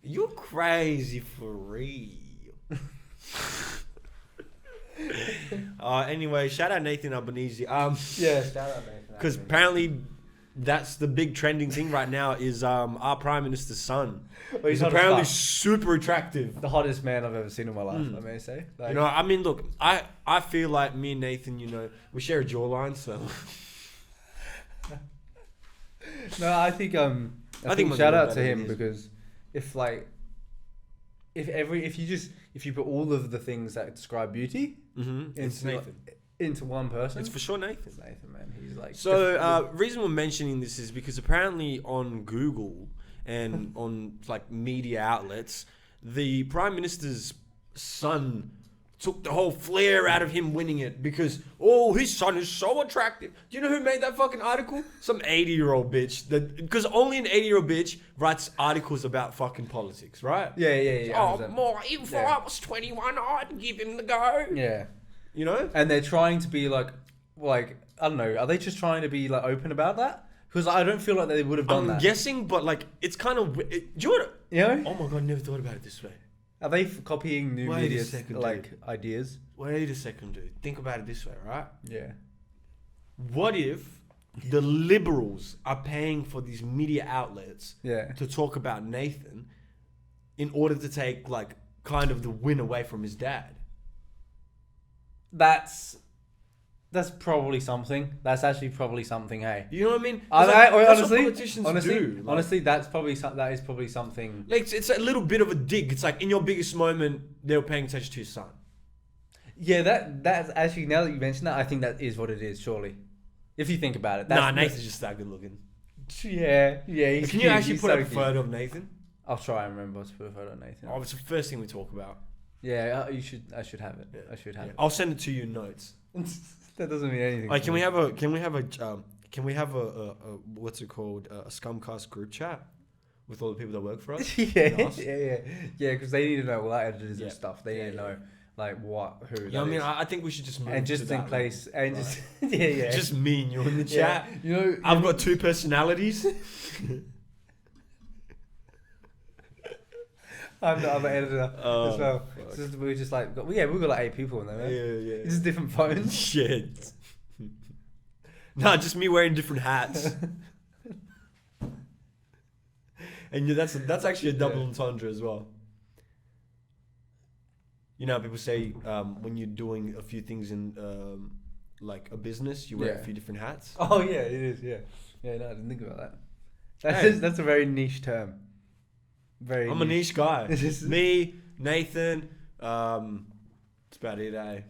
You're crazy for real. Anyway, shout out Nathan Albanese. Yeah, shout out Nathan. Because apparently that's the big trending thing right now is our Prime Minister's son. Well, He's apparently super attractive. the hottest man I've ever seen in my life, I may say. Like, You know, I mean, look, I feel like me and Nathan, you know, we share a jawline, so. no, I think I think shout out better to than him his. because if you put all of the things that describe beauty It's Nathan. into one person, It's for sure Nathan. it's Nathan, man. He's like So, reason we're mentioning this is because apparently on Google and on like media outlets, the Prime Minister's son took the whole flair out of him winning it because, his son is so attractive. Do you know who made that fucking article? Some 80-year-old bitch. Because only an 80-year-old bitch writes articles about fucking politics, right? yeah. Oh, 100%. more, if I was 21, I'd give him the go. Yeah, You know? and they're trying to be like I don't know. Are they just trying to be like open about that? Because I don't feel like they would have done I'm that. guessing, but like, it's kind of... Do you know what? You know? Oh my God, I never thought about it this way. Are they copying new Wait a media second, like ideas? Wait a second, dude. Think about it this way, right? Yeah. What if the liberals are paying for these media outlets Yeah. to talk about Nathan in order to take, like, kind of the win away from his dad? That's probably something. That's actually probably something. Hey. You know what I mean? 'Cause, that's what politicians do. Like, Honestly, that is probably something. like, it's a little bit of a dig. It's like in your biggest moment, they were paying attention to your son. Yeah, that's actually, now that you mention that, I think that is what it is. Surely, if you think about it. Nathan's just that good looking. Yeah. He's Can cute. you actually He's put so up a cute. photo of Nathan? I'll try and remember to put a photo of Nathan. Oh, it's the first thing we talk about. Yeah, you should. I should have it. Yeah. I should have I'll send it to you in notes. it. That doesn't mean anything. Like, to can me. we have a what's it called, a ScumCast group chat with all the people that work for us? yeah, Us? yeah. Because they need to know all our editors Yeah. and stuff. They need to know like who. Yeah, I mean, is. I think we should just move And just to in that place, level, and right? just yeah. Just me and you in the chat. Yeah. You know, I've got two personalities. I'm the other editor as well. fuck. So we're just like, we've got like 8 people in there, man. Yeah. It's just different phones. Shit. Nah, just me wearing different hats. And that's actually a double entendre as well. You know how people say when you're doing a few things in like a business, you wear a Yeah. few different hats. Oh yeah, it is. Yeah. No, I didn't think about that. Hey. That's a very niche term. Very. I'm a niche guy. This is- Me, Nathan, it's about it, eh?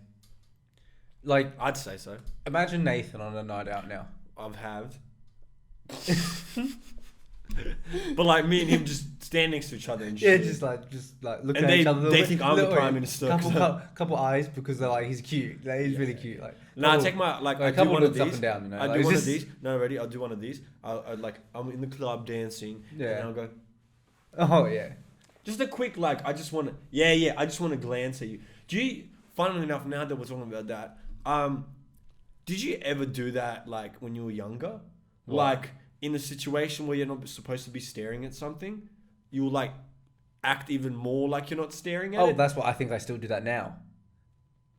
Like, I'd say so. imagine Nathan on a night out now. I've had. But like me and him just stand next to each other and Yeah, shit. just like looking And at each other. a little they bit. think I'm the Little- Prime Minister. Couple eyes because they're like, he's cute. Like, he's really cute. Like, Nah, couple- take my like I a do couple one of looks up these. and down. You know, I like, do one of it's these. No, ready? I'll do one of these. I'm in the club dancing. Yeah. And I'll go. Oh yeah. Just a quick like. I just want to. Yeah. I just want to glance at you. Do you? Funnily enough, now that we're talking about that, did you ever do that like when you were younger? What? Like in a situation where you're not supposed to be staring at something, you will like act even more like you're not staring at Oh, it. that's what I think. I still do that now.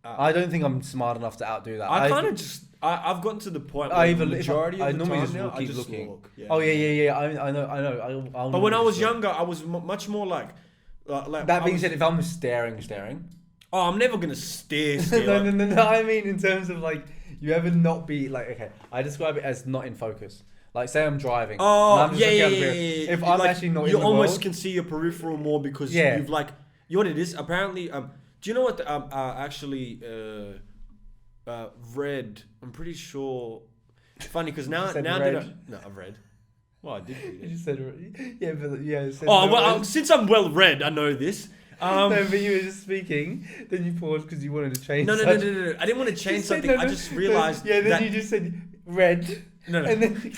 Uh, I don't think I'm smart enough to outdo that. I kind of just. I've gotten to the point where I the even majority I of the normally time just now, will I keep just looking. look. Yeah. Oh yeah. I know. I'll But when I normally was just look. younger, I was much more like That I being was- said, if I'm staring. oh, I'm never gonna stare. No. I mean, in terms of like, you ever not be like, okay, I describe it as not in focus. Like, say I'm driving. and Oh, I'm just yeah, looking yeah, out the yeah, mirror. yeah. If I'm Like, actually not you in the almost world, can see your peripheral more because Yeah. you've like, you know what it is? Apparently, do you know what actually read? I'm pretty sure. Funny because now said that read. I've read. Well, I did. you read it. just said, yeah, but yeah. it said Oh no well, words. since I'm well read, I know this. No, but you were just speaking, then you paused because you wanted to change. No. something. I didn't want to You change said something. no, I no, just no, realized Yeah, then that you just said red. No. And then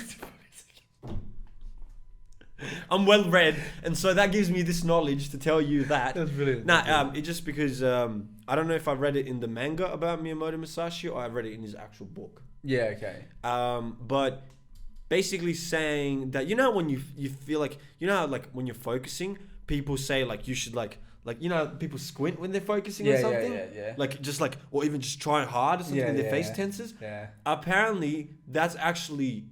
I'm well read, and so that gives me this knowledge to tell you that. that's brilliant. Nah, it's just because I don't know if I read it in the manga about Miyamoto Musashi or I read it in his actual book. Yeah. Okay. But basically saying that, you know, when you feel like, you know how, like when you're focusing, people say like you should like people squint when they're focusing Yeah, on something. yeah. Like just like or even just try hard or something Yeah, and their yeah, face yeah. tenses. Yeah. Apparently, that's actually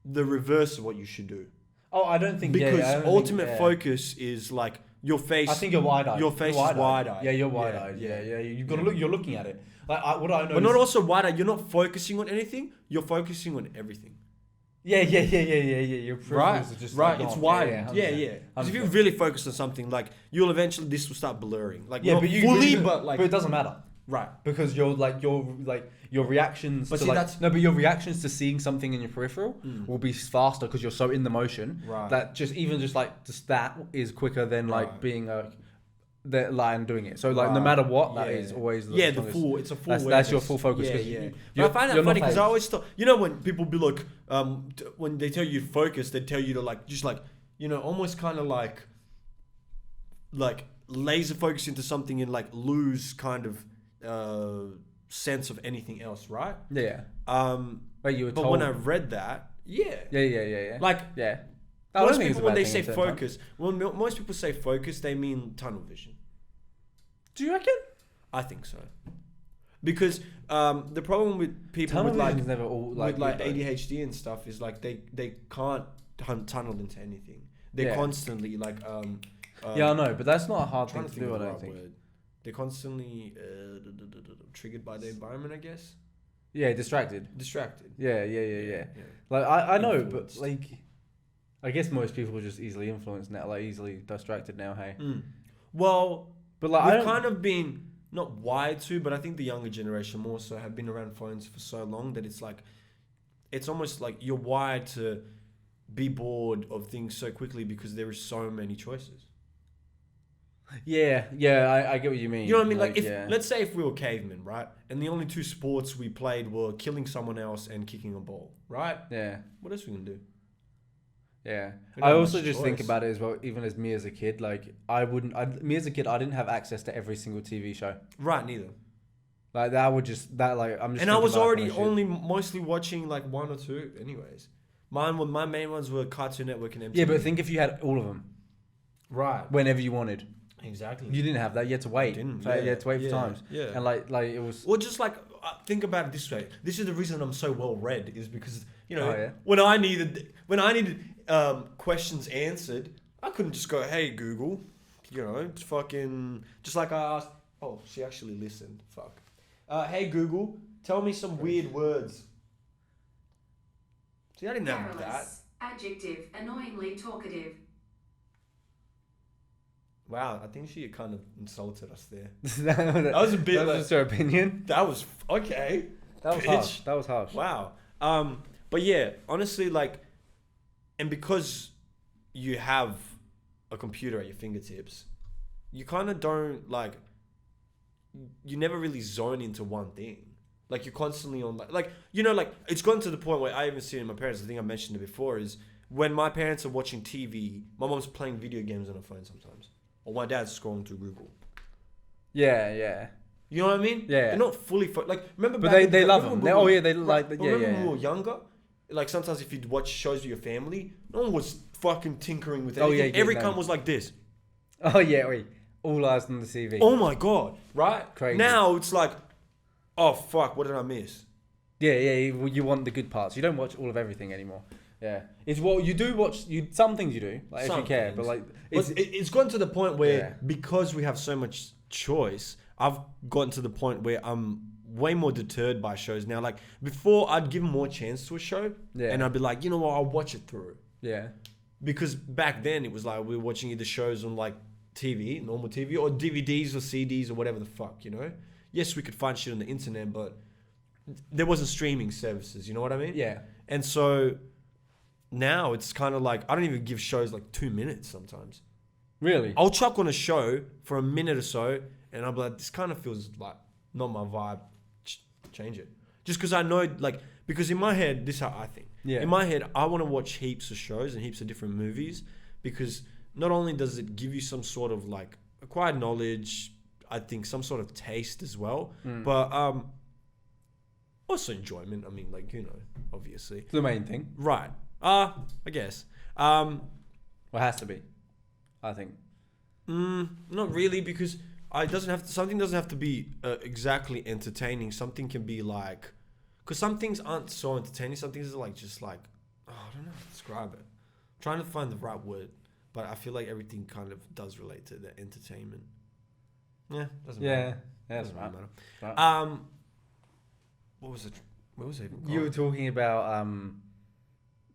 the reverse of what you should do. Oh, I don't think Because I don't ultimate think, focus is like your face. I think you're wide-eyed. Your face You're is wide-eyed. Yeah, you're wide-eyed. Yeah. You've got to look. You're looking at it. Like what I know. But not also wide-eyed. You're not focusing on anything. You're focusing on everything. Yeah. Your peripherals are just Right. like It's gone. wide. Yeah. Yeah. Because if 100%. you're really focused on something, like you'll eventually this will start blurring. Like Yeah, not but you fully, but like it doesn't matter. right. Because your reactions But to see, like, that's- no, but your reactions to seeing something in your peripheral will be faster because you're so in the motion Right. that just that is quicker than like Right. being that line doing it. So like no Right. matter what, that Yeah. is always the Yeah, strongest. it's a full. That's your awareness. full focus. Yeah, 'cause yeah. you- But I find that you're funny not because I phased. always thought, when people be like, when they tell you to focus, they tell you to like just like almost kind of like laser focus into something and like lose kind of sense of anything else, right? Yeah. Wait, you were But told. when I read that, yeah, Yeah. like yeah. I don't most think it's a people when bad they thing say at the same time. focus, most people say focus, they mean tunnel vision. Do you reckon? I think so. Because the problem with people Tunnel with like vision's never all like with like good, though. ADHD and stuff is like they can't tunnel into anything. They're Yeah. constantly like Yeah, I know, but that's not a hard trying thing to to think do. of I the don't right think. word. They're constantly triggered by the environment, I guess. Yeah, distracted. Distracted. Yeah. Like I know, but Influenced. like, I guess most people are just easily influenced now, like easily distracted now. Hey, Well, but like I we've don't. kind of been not wired to, but I think the younger generation more so have been around phones for so long that it's like, it's almost like you're wired to be bored of things so quickly because there is so many choices. Yeah, I get what you mean. You know what I mean? Like if yeah. let's say if we were cavemen, right, and the only two sports we played were killing someone else and kicking a ball, right? Yeah, What else we gonna do? yeah. We don't I have also much just think choice. about it as well. Even as me as a kid, like me as a kid, I didn't have access to every single TV show. Right, neither. Like that would just that like I'm just. And I thinking was about that already kind of shit. only mostly watching like one or two, anyways. My main ones were Cartoon Network and MTV. Yeah, but think if you had all of them right, whenever you wanted. exactly. You didn't have that. You had to wait. didn't, You had to wait for times. yeah. And like it was. Or just like think about it this way. This is the reason I'm so well read is because Oh, yeah? when I needed questions answered, I couldn't just go, "Hey Google," it's fucking just like I asked. Oh, she actually listened. Fuck. Hey Google, tell me some weird words. See, I didn't have that. Careless. Adjective. Annoyingly talkative. Wow, I think she kind of insulted us there. that was a bit That was like- just her opinion. That was okay. That was bitch. harsh. That was harsh. Wow. But yeah, honestly, like, and because you have a computer at your fingertips, you kind of don't like. You never really zone into one thing. Like you're constantly on like it's gone to the point where I even see it in my parents. I think I mentioned it before. Is when my parents are watching TV, my mom's playing video games on her phone sometimes, or my dad's scrolling through Google. Yeah. You know what I mean? Yeah. They're not fully like remember. But back they in- love remember them. when we- They like. But Yeah, remember when yeah. we were younger? Like sometimes if you'd watch shows with your family, no one was fucking tinkering with Oh, anything. yeah, yeah, Every no. cunt was like this. Oh yeah, wait. All eyes on the TV. Oh my god, right? Crazy. Now it's like, oh fuck, what did I miss? Yeah. You want the good parts. You don't watch all of everything anymore. Yeah. It's what you do watch. Some things you do, like Some if you care. things. But like, It's gotten to the point where Yeah. because we have so much choice, I've gotten to the point where I'm way more deterred by shows now. Like before, I'd give more chance to a show, Yeah. and I'd be like, you know what, I'll watch it through. yeah. Because back then it was like we were watching either shows on like TV, normal TV, or DVDs or CDs or whatever the fuck, Yes, we could find shit on the internet, but there wasn't streaming services, you know what I mean? Yeah. And so now it's kind of like I don't even give shows like 2 minutes sometimes. Really. I'll chuck on a show for a minute or so, and I'll be like, this kind of feels like not my vibe. Change it. Just because I know, like, because in my head, this is how I think. Yeah. In my head, I want to watch heaps of shows and heaps of different movies because not only does it give you some sort of like acquired knowledge, I think some sort of taste as well, but also enjoyment. I mean, like, obviously. It's the main thing. Right. I guess. Well, it has to be. I think. Not really, because something doesn't have to be exactly entertaining. Something can be like, because some things aren't so entertaining. Some things are like just like, oh, I don't know how to describe it. I'm trying to find the right word, but I feel like everything kind of does relate to the entertainment. Yeah, doesn't matter. Yeah, doesn't matter. Right. What was it? What was it even called? You were talking about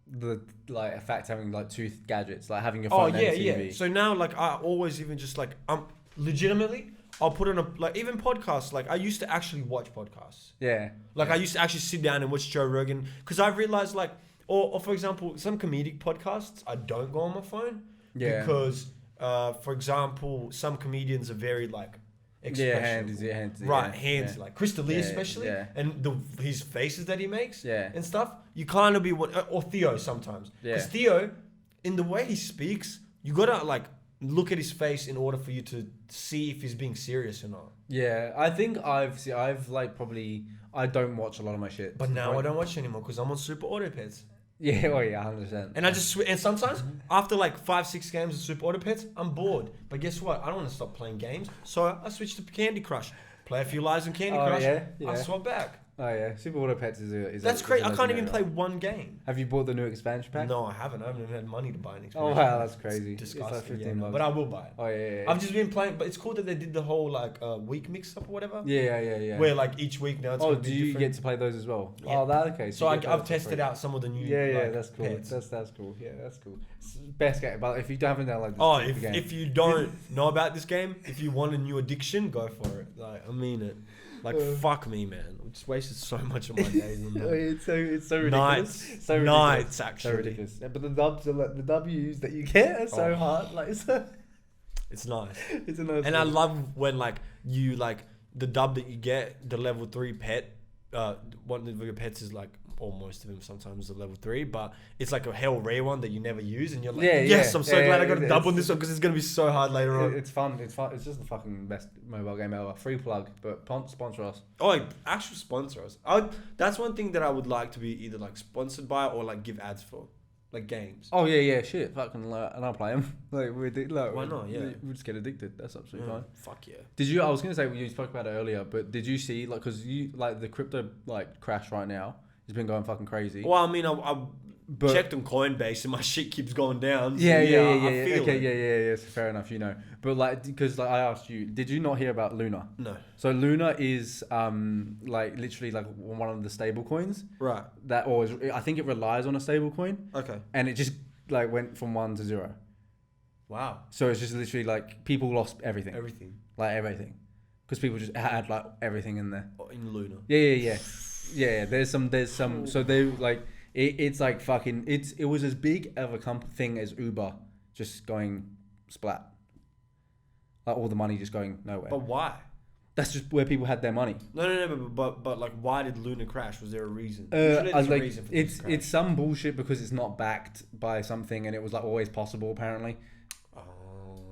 the like effect having like two gadgets, like having your phone and TV. So now, like, I always even just like legitimately, I'll put on even podcasts. Like, I used to actually watch podcasts. Yeah. Like, I used to actually sit down and watch Joe Rogan, because I've realized, like, or for example, some comedic podcasts, I don't go on my phone. Yeah. Because, for example, some comedians are very like expressionable. Hands, like Chris D'Elia especially, and his faces that he makes, and stuff. You kind of be or Theo sometimes, because Theo, in the way he speaks, you gotta like look at his face in order for you to see if he's being serious or not. Yeah, I think I've like probably I don't watch a lot of my shit, but now I don't watch anymore because I'm on super auto pets. Yeah, well, yeah, 100%. And I just and sometimes after like 5-6 games of Super Auto Pets, I'm bored. But guess what? I don't want to stop playing games, so I switch to Candy Crush. Play a few lives in Candy Crush. I swap back. Oh yeah, Super Auto Pets is that's great. I can't even play one game. Have you bought the new expansion pack? No, I haven't. I haven't even had money to buy an expansion. Oh wow, that's crazy. It's disgusting. It's like $15. But I will buy it. Oh yeah. I've just been playing, but it's cool that they did the whole like week mix up or whatever. Yeah. Where like each week now it's do you get to play those as well? Yeah. Oh, that okay. So I've tested out some of the new. Yeah, that's cool. Pets. That's cool. Yeah, that's cool. It's best game, but if you haven't downloaded this game. If you don't know about this game, if you want a new addiction, go for it. Like I mean it. Like fuck me, man. I just wasted so much of my days on that. It's so ridiculous. Nights actually. So ridiculous. Yeah, but the dubs are like the W's that you get are so hard. Like it's nice. It's a nice. And I love when like you like the dub that you get, the level 3 pet. One of your pets is like, or most of them sometimes are level 3, but it's like a hell rare one that you never use, and you're like, yes, I'm so glad I got a dub on this one because it's gonna be so hard later on. It's fun. It's just the fucking best mobile game ever. Free plug, but sponsor us. Oh, actual sponsor us. That's one thing that I would like to be either like sponsored by or like give ads for, like games. Oh yeah, shit, fucking, and I'll play them. Like why not? Yeah, we just get addicted. That's absolutely fine. Fuck yeah. Did you? I was gonna say you spoke about it earlier, but did you see like because you like the crypto like crash right now? It's been going fucking crazy. Well, I mean, I checked on Coinbase and my shit keeps going down. So yeah. Okay, yeah. So fair enough, you know. But like, because like I asked you, did you not hear about Luna? No. So Luna is like literally like one of the stable coins. Right. I think it relies on a stable coin. Okay. And it just like went from 1 to 0. Wow. So it's just literally like people lost everything. Like everything. Because people just had like everything in there. In Luna. Yeah, there's some. So they like it's like fucking. It was as big of a thing as Uber just going splat. Like all the money just going nowhere. But why? That's just where people had their money. No. But like, why did Luna crash? Was there a reason? It's some bullshit because it's not backed by something, and it was like always possible apparently.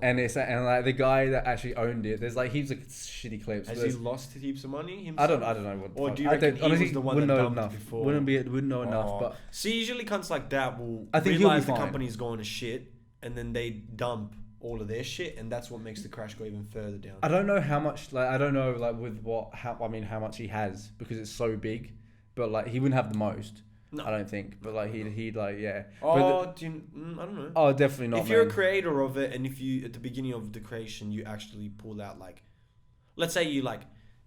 And like the guy that actually owned it, there's like heaps of shitty clips. Has he lost heaps of money himself? I don't know what. Or do you reckon he was the one that dumped before? Wouldn't know enough. But see, usually cunts like that will I think realize the company's going to shit, and then they dump all of their shit, and that's what makes the crash go even further down. I don't know how much. Like I don't know like with how much he has because it's so big, but like he wouldn't have the most. No. I don't think, but like he'd like Oh, I don't know. Oh, definitely not. If you're a creator of it, and if you at the beginning of the creation you actually pull out like, let's say you like.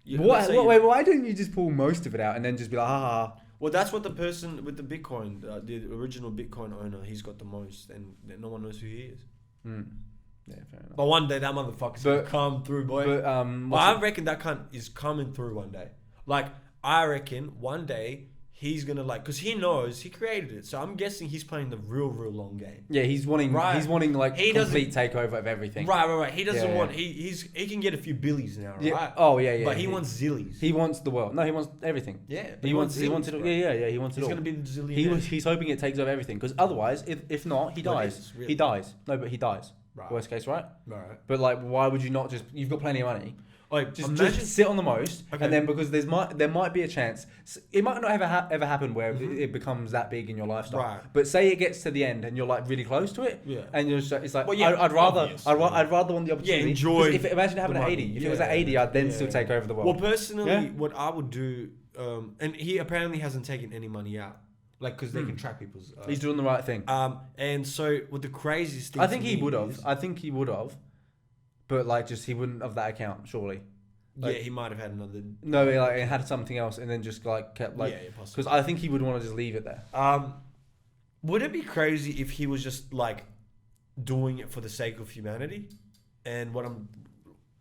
Wait, why didn't you just pull most of it out and then just be like, ha? Well, that's what the person with the Bitcoin, the original Bitcoin owner, he's got the most, and no one knows who he is. Yeah, fair enough. But one day that motherfucker's gonna come through, boy. But I reckon that cunt is coming through one day. Like I reckon one day. He's gonna like, cause he knows he created it, so I'm guessing he's playing the real long game. Yeah, he's wanting like complete takeover of everything. Right. He doesn't want. He can get a few billies now, right? Yeah. Oh yeah. But he wants zillies. He wants the world. No, he wants everything. Yeah. He wants it. Yeah. He wants it all. He's gonna be the zillionaire. He's hoping it takes over everything, because otherwise, if not, he dies. He dies. No, but he dies. Right. Worst case, right? Right. But like, why would you not just? You've got plenty of money. Like, Just imagine. sit on the most, Okay. and then because there might be a chance. It might not ever happen where it becomes that big in your lifestyle. Right. But say it gets to the end and you're like really close to it. Yeah. And you're just, it's like Well, yeah, I'd rather obviously. I'd rather want the opportunity. enjoy 'Cause imagine it happened the at money. 80. If it was at 80, I'd then still take over the world. Well, personally, Yeah. what I would do, and he apparently hasn't taken any money out, like because they can track people's. He's doing the right thing. And so what the craziest thing I think to he me would have. is- I think he would have. But like, just he wouldn't have that account, surely. Like, yeah, he might have had another. No, he like it had something else, and then just like kept like. Yeah, possibly. Because I think he would want to just leave it there. Would it be crazy if he was just like doing it for the sake of humanity? And what I'm.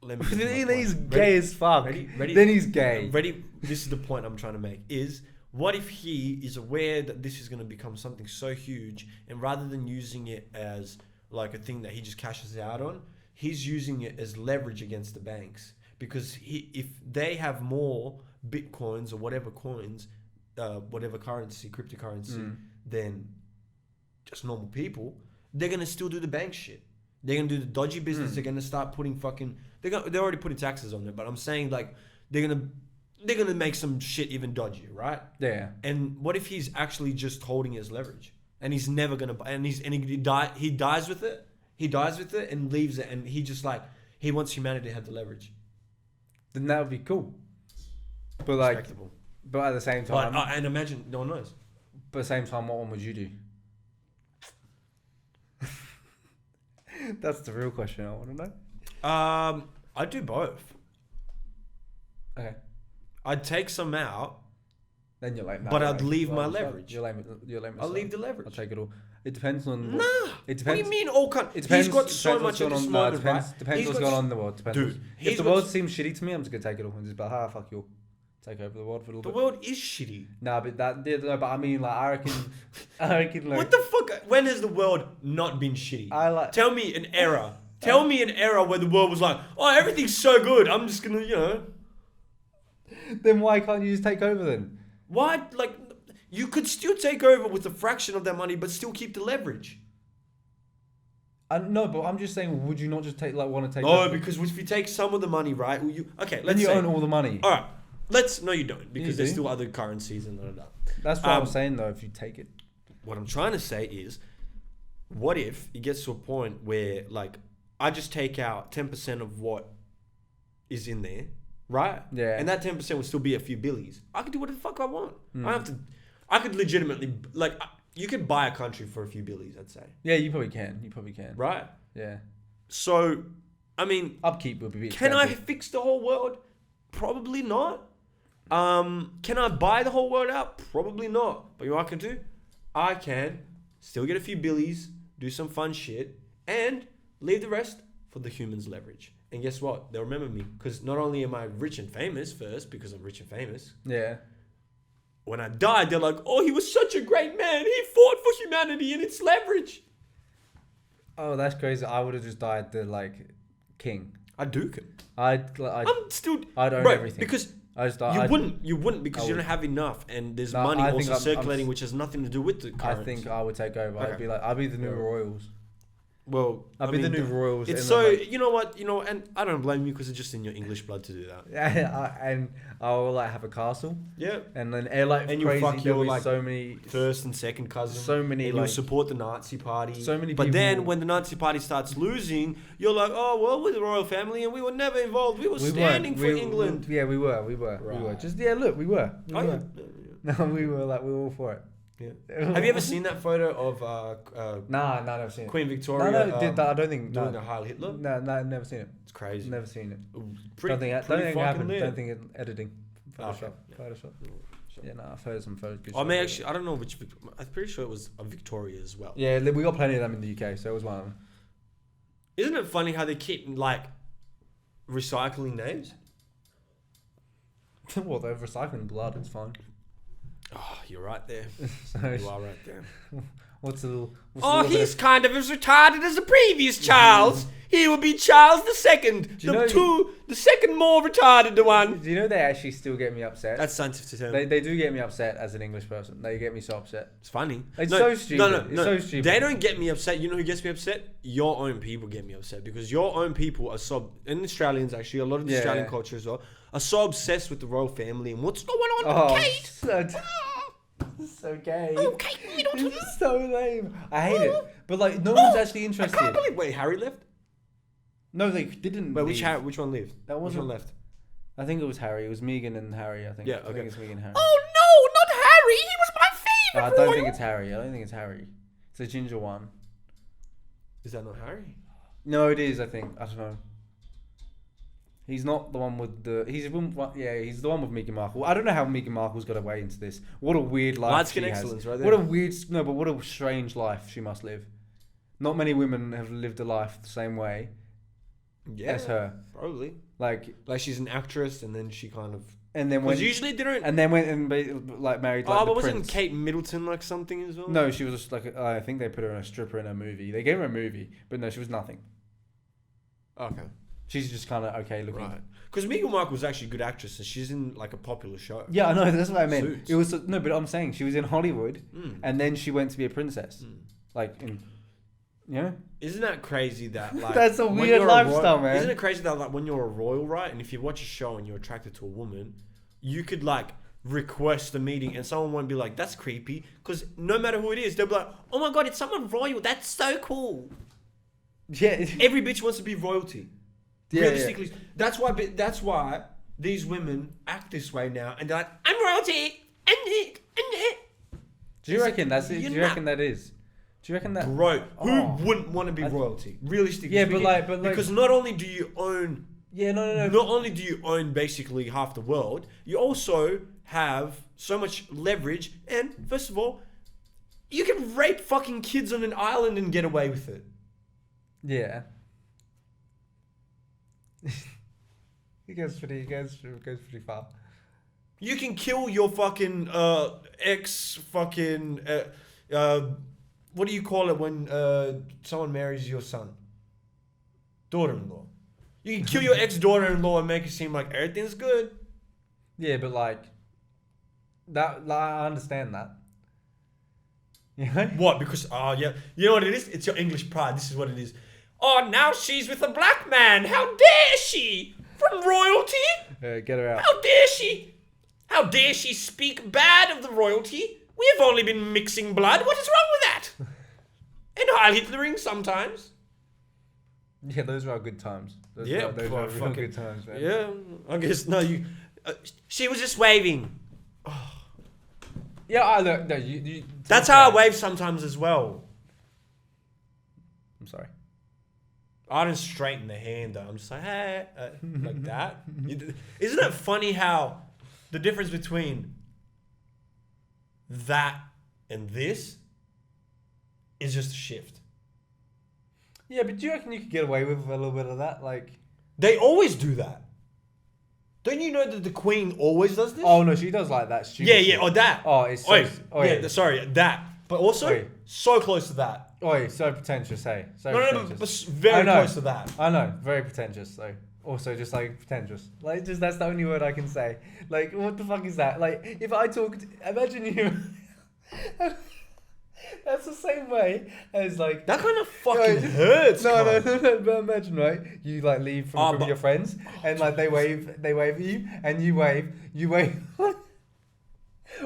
Let me. get to my Then point. he's Ready? gay as fuck. Ready? Then he's gay. Ready? This is the point I'm trying to make. Is what if he is aware that this is going to become something so huge, and rather than using it as like a thing that he just cashes out on, he's using it as leverage against the banks. Because if they have more bitcoins or whatever coins, whatever currency, cryptocurrency, than just normal people, they're gonna still do the bank shit. They're gonna do the dodgy business. They're gonna start putting fucking. They're already putting taxes on it, but I'm saying like they're gonna make some shit even dodgier, right? Yeah. And what if he's actually just holding his leverage, and he's never gonna, and he dies with it. He dies with it and leaves it, and he just like he wants humanity to have the leverage. Then that would be cool. But like, Respectable. but at the same time, But, and imagine no one knows. but at the same time, what one would you do? That's the real question I want to know. I'd do both. Okay. I'd take some out. Then you're like, nah, But you're I'd like, leave my well, leverage. You're lame. You're lame. I'll leave the leverage. I'll take it all. It depends on. Nah. It depends. What do you mean all kind? It depends. He's got so depends much what's at going this on. moment, Depends. right? Depends He's what's got going s- on in the world. Depends. Dude, If he's the got world s- seems shitty to me, I'm just gonna take it all and just be like, fuck you, take over the world for a little The bit. world is shitty. Nah, but that. Yeah, no, but I mean, like, I reckon like. What the fuck? When has the world not been shitty? I like. Tell me an era. Tell me an era where the world was like, oh, everything's so good. I'm just gonna, Then why can't you just take over then? Why? Like, you could still take over with a fraction of that money, but still keep the leverage. No, but I'm just saying, would you not just want to take? No, over? because if you take some of the money, right? Okay, Then let's you say. own all the money. All right, no, you don't, because You there's do. still other currencies and da. That's what I'm saying though. If you take it, What I'm trying to say is, what if it gets to a point where, like, I just take out 10% of what is in there, right? Yeah. And that 10% would still be a few billies. I could do whatever the fuck I want. Hmm. I could legitimately, like, you could buy a country for a few billies, I'd say. yeah, you probably can. You probably can. Right? Yeah. So, I mean, Upkeep would be. can I expensive. fix the whole world? Probably not. Can I buy the whole world out? Probably not. But you know what I can do? I can still get a few billies, do some fun shit, and leave the rest for the humans' leverage. And guess what? They'll remember me. Because not only am I rich and famous first, because I'm rich and famous, Yeah. when I died, they're like, oh, he was such a great man. He fought for humanity and its leverage. Oh, that's crazy. I would have just died the king. I do. I'd I'm still... I'd own Bro, everything. Because... I just died. You wouldn't because I you don't would. have enough, and there's No, money I think also I'm circulating, which has nothing to do with the I currency. think I would take over. Okay. I'd be like, I'd be the new Well, royals. Well, I'd be the new royals. It's and so then, like, you know what and I don't blame you because it's just in your English blood to do that. and I'll have a castle, Yeah, and then And you crazy. fuck There'll your, be like, so many, first and second cousin. so many And you'll like support the Nazi party. so many But then people- when the Nazi party starts losing, you're like, oh well, we're the royal family and we were never involved. We were standing for England. Yeah, we were. Right. Just look, we were. We Oh, were. yeah. No, we were we were all for it. Yeah. Have you ever seen that photo of Nah, never seen it. Queen Victoria? No, did that? I don't think. doing No, the Heil Hitler. no, never seen it. It's crazy. Never seen it. Pretty, don't think it pretty fucking happened. lit. Don't think it editing. Okay. Photoshop. Yeah. Photoshop. Sure. Yeah, I've heard some photos. I may actually, I don't know which. I'm pretty sure it was a Victoria as well. Yeah, we got plenty of them in the UK, so it was one of them. Isn't it funny how they keep like recycling names? Well, they're recycling blood. It's fine. Oh, you're right there. So You are right there. What's a little? Oh, he's kind of as retarded as the previous Charles. He will be Charles the Second, the second more retarded one. Do you know they actually still get me upset? That's scientific term. They do get me upset as an English person. They get me so upset. It's funny. It's so stupid. It's so stupid. They don't get me upset. You know who gets me upset? Your own people get me upset because your own people are so. And Australians actually, a lot of the Australian culture as well, are so obsessed with the royal family and what's going on with Kate. So gay. Oh, Kate Middleton. It's so lame. I hate it. But like, no one's actually interested. I can't believe. Wait, Harry left? No, they didn't. Wait, leave. which one left? Which one left? I think it was Harry. It was Meghan and Harry. I think. Yeah, I think it's Meghan and Harry. Oh no, not Harry! He was my favorite. I don't think it's Harry. I don't think it's Harry. It's a ginger one. Is that not Harry? No, it is. I think. I don't know. He's not the one with the. He's the one with Meghan Markle. I don't know how Meghan Markle's got away into this. What a weird life Light she skin has. excellence, right there. But what a strange life she must live. Not many women have lived a life the same way as her. Probably. Like she's an actress, and then she kind of. And then when usually they don't. And then went and married. Like, but the wasn't prince. Kate Middleton like something as well? No, she was just like I think they put her in a stripper in a movie. They gave her a movie, but no, she was nothing. Okay. She's just kind of okay looking. Right. Because Meghan Markle was actually a good actress, and she's in like a popular show. Yeah, I know. That's what I meant. Suits. It was no, but I'm saying she was in Hollywood, and then she went to be a princess. Like, Isn't that crazy that like that's a weird lifestyle, man? Isn't it crazy that like when you're a royal, right, and if you watch a show and you're attracted to a woman, you could like request a meeting, and someone won't be like, "That's creepy," because no matter who it is, they'll be like, "Oh my god, it's someone royal. That's so cool." Yeah. Every bitch wants to be royalty. Yeah, Realistically, that's why these women act this way now, and they're like, "I'm royalty." Do you reckon that's it? Do you reckon that is? Do you reckon that? Bro, who wouldn't want to be royalty? Realistically, Yeah, speaking, but like, because not only do you own, no. not only do you own basically half the world, you also have so much leverage, and first of all, you can rape fucking kids on an island and get away with it. Yeah. It goes pretty far. You can kill your fucking ex fucking what do you call it when someone marries your son? Daughter-in-law. You can kill your ex-daughter-in-law and make it seem like everything's good. Yeah, but like that, I understand that. Yeah. What? Because yeah, you know what it is? It's your English pride. This is what it is. Oh, now she's with a black man. How dare she? From royalty? Get her out. How dare she? How dare she speak bad of the royalty? We have only been mixing blood. What is wrong with that? And Heil Hitlering sometimes. Yeah, those are our good times. Those Yeah, are real good times, man. Yeah, I guess no. You. She was just waving. Yeah, I look. No, you That's how I wave sometimes as well. I'm sorry. I don't straighten the hand though. I'm just like, hey, like that. Isn't it funny how the difference between that and this is just a shift? Yeah, but do you reckon you could get away with a little bit of that? Like, they always do that. Don't you know that the Queen always does this? oh no, she does like that. Yeah, or that. Oh, it's so, sorry, that. But also, so close to that. So pretentious, hey. So No, pretentious. but very close to that. I know, very pretentious though. Also, just like pretentious. Like, just that's the only word I can say. Like, what the fuck is that? Like, if I talked, imagine you. That's the same way as like. That kind of fucking hurts. No. But imagine, right? You like leave from your friends, and like they wave at you, and you wave.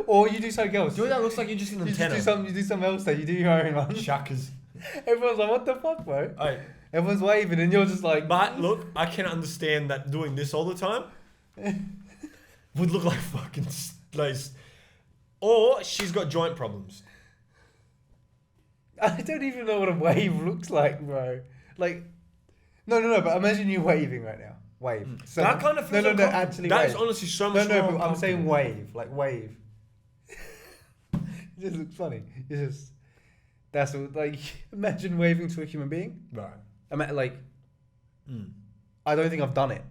Or you do something else. Do that looks like you're just an antenna. You do something else. That you do your own one. Shuckers. Everyone's like, "What the fuck, bro?" Right. Everyone's waving, and you're just like. But look, I can understand that doing this all the time would look like fucking lace. Or she's got joint problems. I don't even know what a wave looks like, bro. Like, no. But imagine you waving right now. Wave. So, that kind of feels no. Actually, that wave. is honestly so much more No. But I'm uncomfortable. saying wave, like wave. It just looks funny. It's just that's what, like imagine waving to a human being. Right. I don't think I've done it.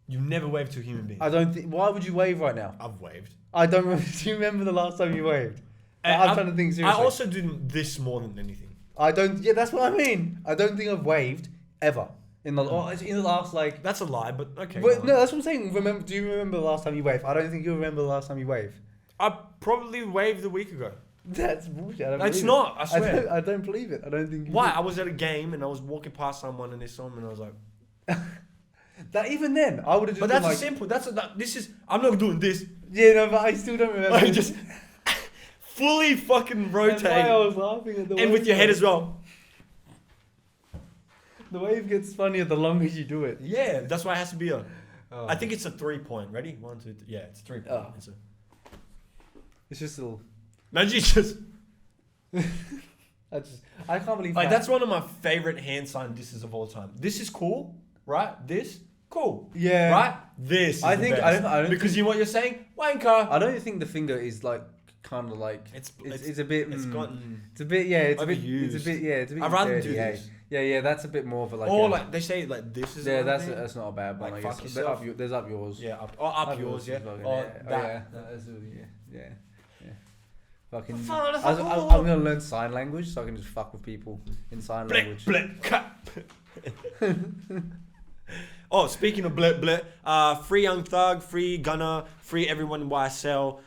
You never waved to a human being. I don't think. Why would you wave right now? I've waved. I don't remember. Do you remember the last time you waved? I'm trying to think seriously. I also do this more than anything. I don't. Yeah, that's what I mean. I don't think I've waved ever in the last like. That's a lie, but okay. But, no, that's what I'm saying. Remember? Do you remember the last time you waved? I don't think you remember the last time you waved. I probably waved a week ago. That's bullshit. It's not. I swear. I don't believe it. I don't think. Why? I was at a game and I was walking past someone and they saw me and I was like. That even then, I would have just. But that's been like, simple. This is. I'm not doing this. Yeah, no, but I still don't remember. I just fully fucking rotate. That's why I was laughing at the And with your head as well. The wave ges funnier the longer you do it. Yeah, that's why it has to be a. Oh. I think it's a 3-point. Ready? 1, 2, 3. Yeah, it's 3-point. Oh. It's just a little. Imagine just. I can't believe. Like that's one of my favorite hand sign disses of all time. This is cool, right? This cool. Yeah. Right. This. Is I the think best. I don't because think, you know what you're saying, wanker. I don't think the finger is like kind of like it's a bit. It's gotten. It's a bit. Yeah. It's overused. a bit. Yeah. It's a bit. I'd rather dirty, do yeah. this. Yeah. That's a bit more of a like. Or like they say like this is. Yeah. That's not a bad one. Like, I fuck guess. yourself. There's up yours. Yeah. Up yours. Yeah. as well, Or yeah. that. That's really, yeah. Fucking. Fuck, that's I'm cool. gonna learn sign language so I can just fuck with people in sign language. Blip, cut. Oh, speaking of blip, free Young Thug, free Gunner, free everyone in YSL.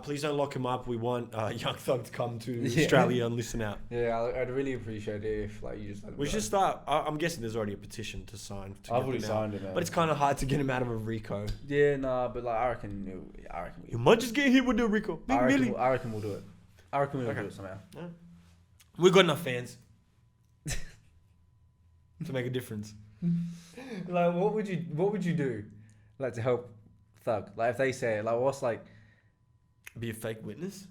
Please don't lock him up. We want Young Thug to come to Australia and listen out. Yeah, I'd really appreciate it if like you just. We should start. I'm guessing there's already a petition to sign. I've already signed it, man. But it's kind of hard to get him out of a RICO. Yeah, nah, but like I reckon. You might just get hit with the RICO. I reckon we'll do it. I reckon we'll do it somehow. Yeah. We've got enough fans to make a difference. Like, what would you do, like to help Thug? Like, if they say it, like, what's like, be a fake witness?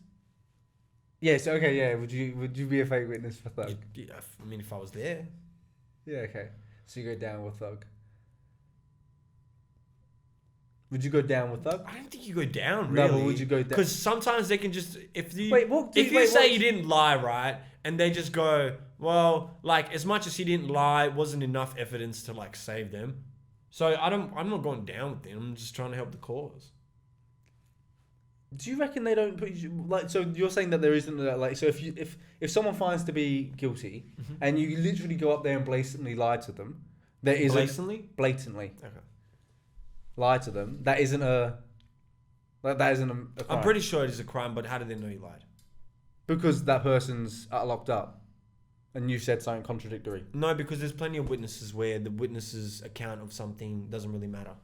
Yes. Okay. Yeah. Would you be a fake witness for Thug? Yeah. I mean, if I was there. Yeah. Okay. So you go down with Thug. Would you go down with Thug? I don't think you go down, really. No, but would you go down? Because sometimes they can just if you you didn't lie, right, and they just go, well, like as much as he didn't lie, wasn't enough evidence to like save them. So I'm not going down with them. I'm just trying to help the cause. Do you reckon they don't put you like? So you're saying that there isn't like? So if someone finds to be guilty and you literally go up there and blatantly lie to them, there isn't blatantly. Okay. Lie to them. That isn't a crime. I'm pretty sure it is a crime, but how do they know you lied? Because that person's locked up, and you said something contradictory. No, because there's plenty of witnesses where the witness's account of something doesn't really matter.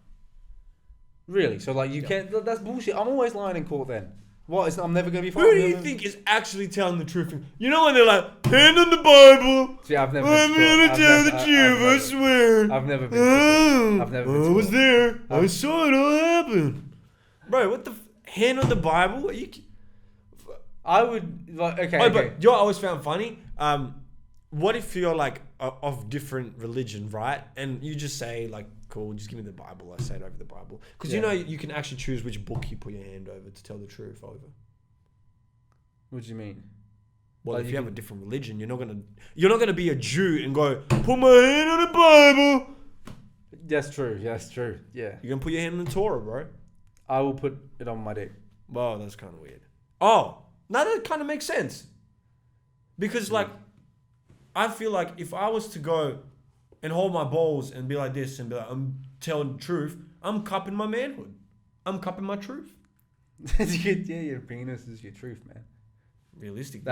Really? So like you can't. That's bullshit. I'm always lying in court then. What? I'm never gonna be fine. Who do you think is actually telling the truth? You know when they're like, hand on the Bible. See, I've never. I'm gonna tell the truth. I swear. I've never been. I've never been. I was there. I saw it all happen. Bro, what the hand on the Bible? Are you? I would like. Okay. Oh, okay. but you know what I always found funny. What if you're like of different religion, right? And you just say like, cool, just give me the Bible. I say it over the Bible because you know you can actually choose which book you put your hand over to tell the truth over. What do you mean? Well, if you have a different religion, you're not gonna be a Jew and go put my hand on the Bible. That's true. That's true. Yeah. You're gonna put your hand on the Torah, bro. I will put it on my dick. Well, that's kind of weird. Oh, now that kind of makes sense. Because like, I feel like if I was to go and hold my balls and be like this and be like, I'm telling the truth, I'm cupping my manhood. I'm cupping my truth. Yeah, your penis is your truth, man. Realistically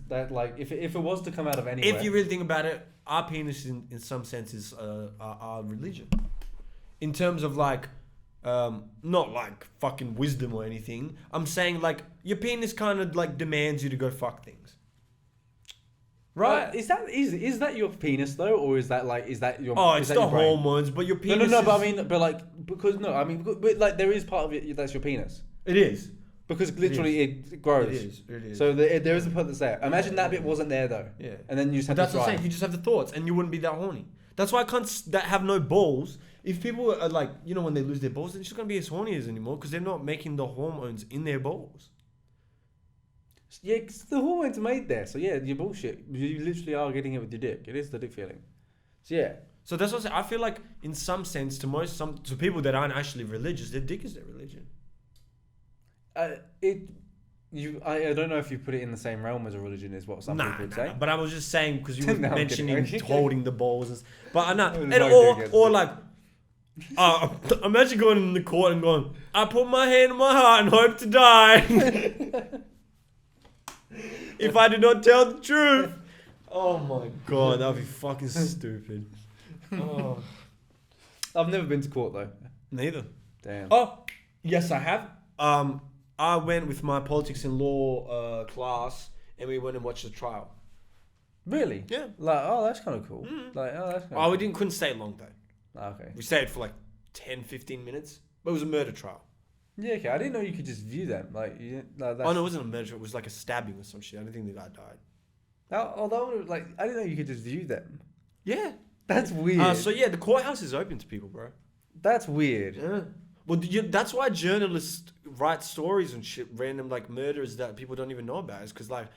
that like if it was to come out of anywhere. If you really think about it, our penis in some sense is our religion. In terms of like, not like fucking wisdom or anything. I'm saying like your penis kind of like demands you to go fuck things. Right? Is that your penis though, or is that your? Oh, it's the hormones, but your penis. No. But I mean, but like there is part of it that's your penis. It is because literally it grows. It is. So there is a part that's there. Imagine that bit wasn't there though. Yeah. And then you just have that's to what I'm drive. saying. You just have the thoughts, and you wouldn't be that horny. That's why I can't that have no balls. If people are like, you know, when they lose their balls, they're just gonna be as horny as anymore because they're not making the hormones in their balls. Yeah, cause the hormones are made there. So yeah, you're bullshit. You literally are getting it with your dick. It is the dick feeling. So yeah. So that's what I'm saying. I feel like in some sense, to people that aren't actually religious, their dick is their religion. I don't know if you put it in the same realm as a religion, is what some people would say. But I was just saying because you were No, I'm mentioning kidding. holding the balls, but I know, I was and not doing it. or like, imagine going in the court and going, I put my hand on my heart and hope to die if I do not tell the truth. Oh my god, that'd be fucking stupid. Oh. I've never been to court though. Neither. Damn. Oh, yes, I have. I went with my politics and law class, and we went and watched the trial. Really? Yeah. Like, oh, that's kind of cool. Like, oh, that's kind of Oh, we couldn't stay long though. Okay. We stayed for like 10, 15 minutes. But it was a murder trial. Yeah, okay. I didn't know you could just view them. Like, that's... Oh no, it wasn't a murder trial. It was like a stabbing or some shit. I don't think the guy died. Like, I didn't know you could just view them. Yeah. That's weird. So yeah, the courthouse is open to people, bro. That's weird. Yeah. Well, that's why journalists write stories and shit, random like murders that people don't even know about. Is because like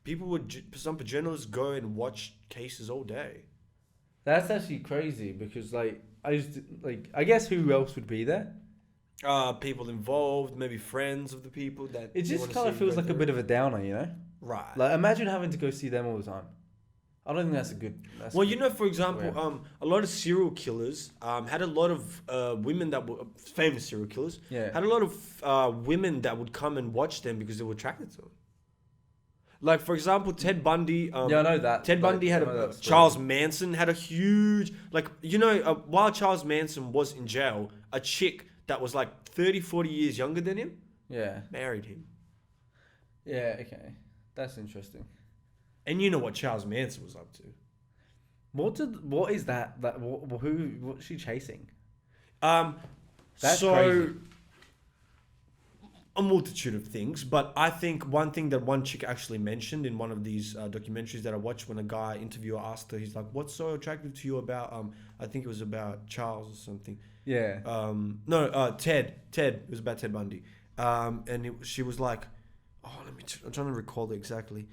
people some journalists go and watch cases all day. That's actually crazy because like I guess who else would be there? People involved, maybe friends of the people that. It just kind of feels like a bit of a downer, you know? Right. Like imagine having to go see them all the time. I don't think that's a good. Well, you know, for example, a lot of serial killers had a lot of women that were famous serial killers. Yeah. Had a lot of women that would come and watch them because they were attracted to them. Like for example, Ted Bundy. Yeah, I know that. Ted Bundy had Charles Manson had a huge while Charles Manson was in jail, a chick that was like 30, 40 years younger than him. Yeah. Married him. Yeah. Okay. That's interesting. And you know what Charles Manson was up to. What is that? What's she chasing? That's so crazy. A multitude of things, but I think one thing that one chick actually mentioned in one of these documentaries that I watched, when a guy interviewer asked her, he's like, "What's so attractive to you about?" I think it was about Charles or something. Yeah. Ted. It was about Ted Bundy. She was like, "Oh, I'm trying to recall it exactly."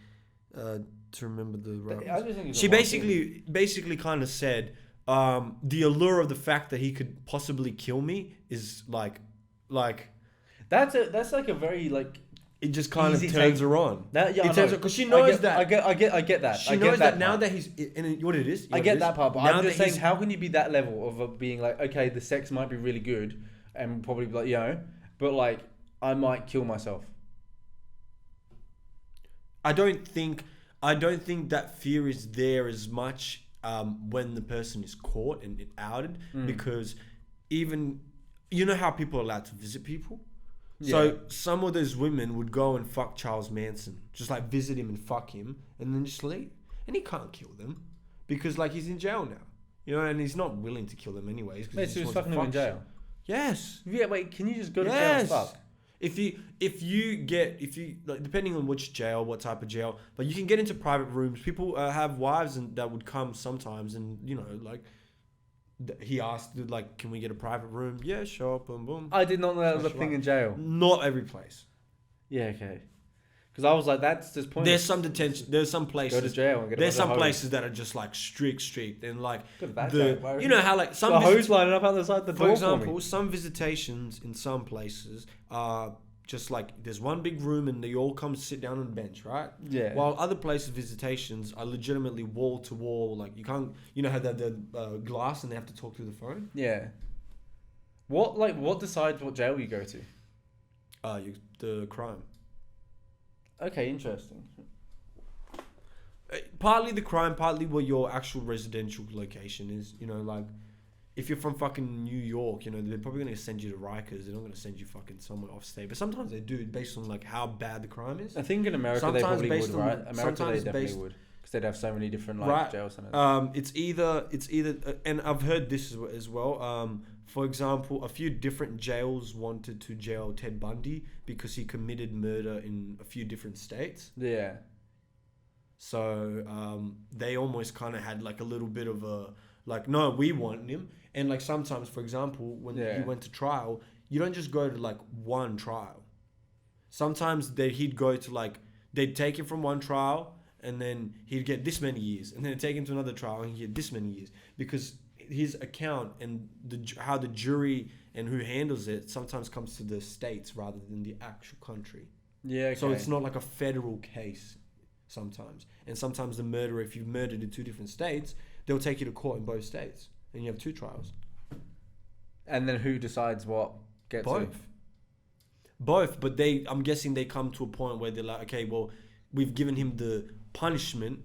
To remember the she basically kind of said the allure of the fact that he could possibly kill me is like that's like a very like it just kind of turns her on. Because she knows that I get that. She knows that now that he's in what it is. I get that part, but I'm just saying, how can you be that level of being like, okay, the sex might be really good and probably like but like I might kill myself. I don't think that fear is there as much when the person is caught and outed, because even you know how people are allowed to visit people. Yeah. So some of those women would go and fuck Charles Manson, just like visit him and fuck him, and then just leave, and he can't kill them because like he's in jail now, and he's not willing to kill them anyways. Wait, so he's fucking him in jail? Yes. Yeah. Wait, can you just go to jail and fuck? If you like, depending on which jail, what type of jail, but you can get into private rooms. People have wives that would come sometimes, and like he asked, like, can we get a private room? Yeah, sure. Boom, boom. I did not know that was a thing in jail. Not every place. Yeah, okay. Because I was like, that's just pointless. There's some detention. There's some places. Go to jail and get. There's some places that are just like strict, and like you know how like some the hose lining up outside the door. For example, some visitations in some places are just like there's one big room and they all come sit down on a bench, right? Yeah. While other places visitations are legitimately wall to wall, like you can't, how the glass and they have to talk through the phone. Yeah. What decides what jail you go to? The crime. Okay, interesting. Partly the crime, partly what your actual residential location is. Like if you're from fucking New York, they're probably going to send you to Rikers. They're not going to send you fucking somewhere off state. But sometimes they do, based on like how bad the crime is. I think in America they probably would, right? America they definitely would, because they'd have so many different jail centers. It's either, and I've heard this as well. For example, a few different jails wanted to jail Ted Bundy because he committed murder in a few different states. Yeah. So they almost kind of had like a little bit of a like, no, we want him. And like sometimes, for example, when he went to trial, you don't just go to like one trial. Sometimes he'd go to like, they'd take him from one trial and then he'd get this many years, and then they'd take him to another trial and he'd get this many years, because his account and how the jury and who handles it sometimes comes to the states rather than the actual country. Yeah. Okay. So it's not like a federal case sometimes. And sometimes the murderer, if you've murdered in 2 different states, they'll take you to court in both states, and you have 2 trials. And then who decides what gets Both, but I'm guessing they come to a point where they're like, okay, well, we've given him the punishment.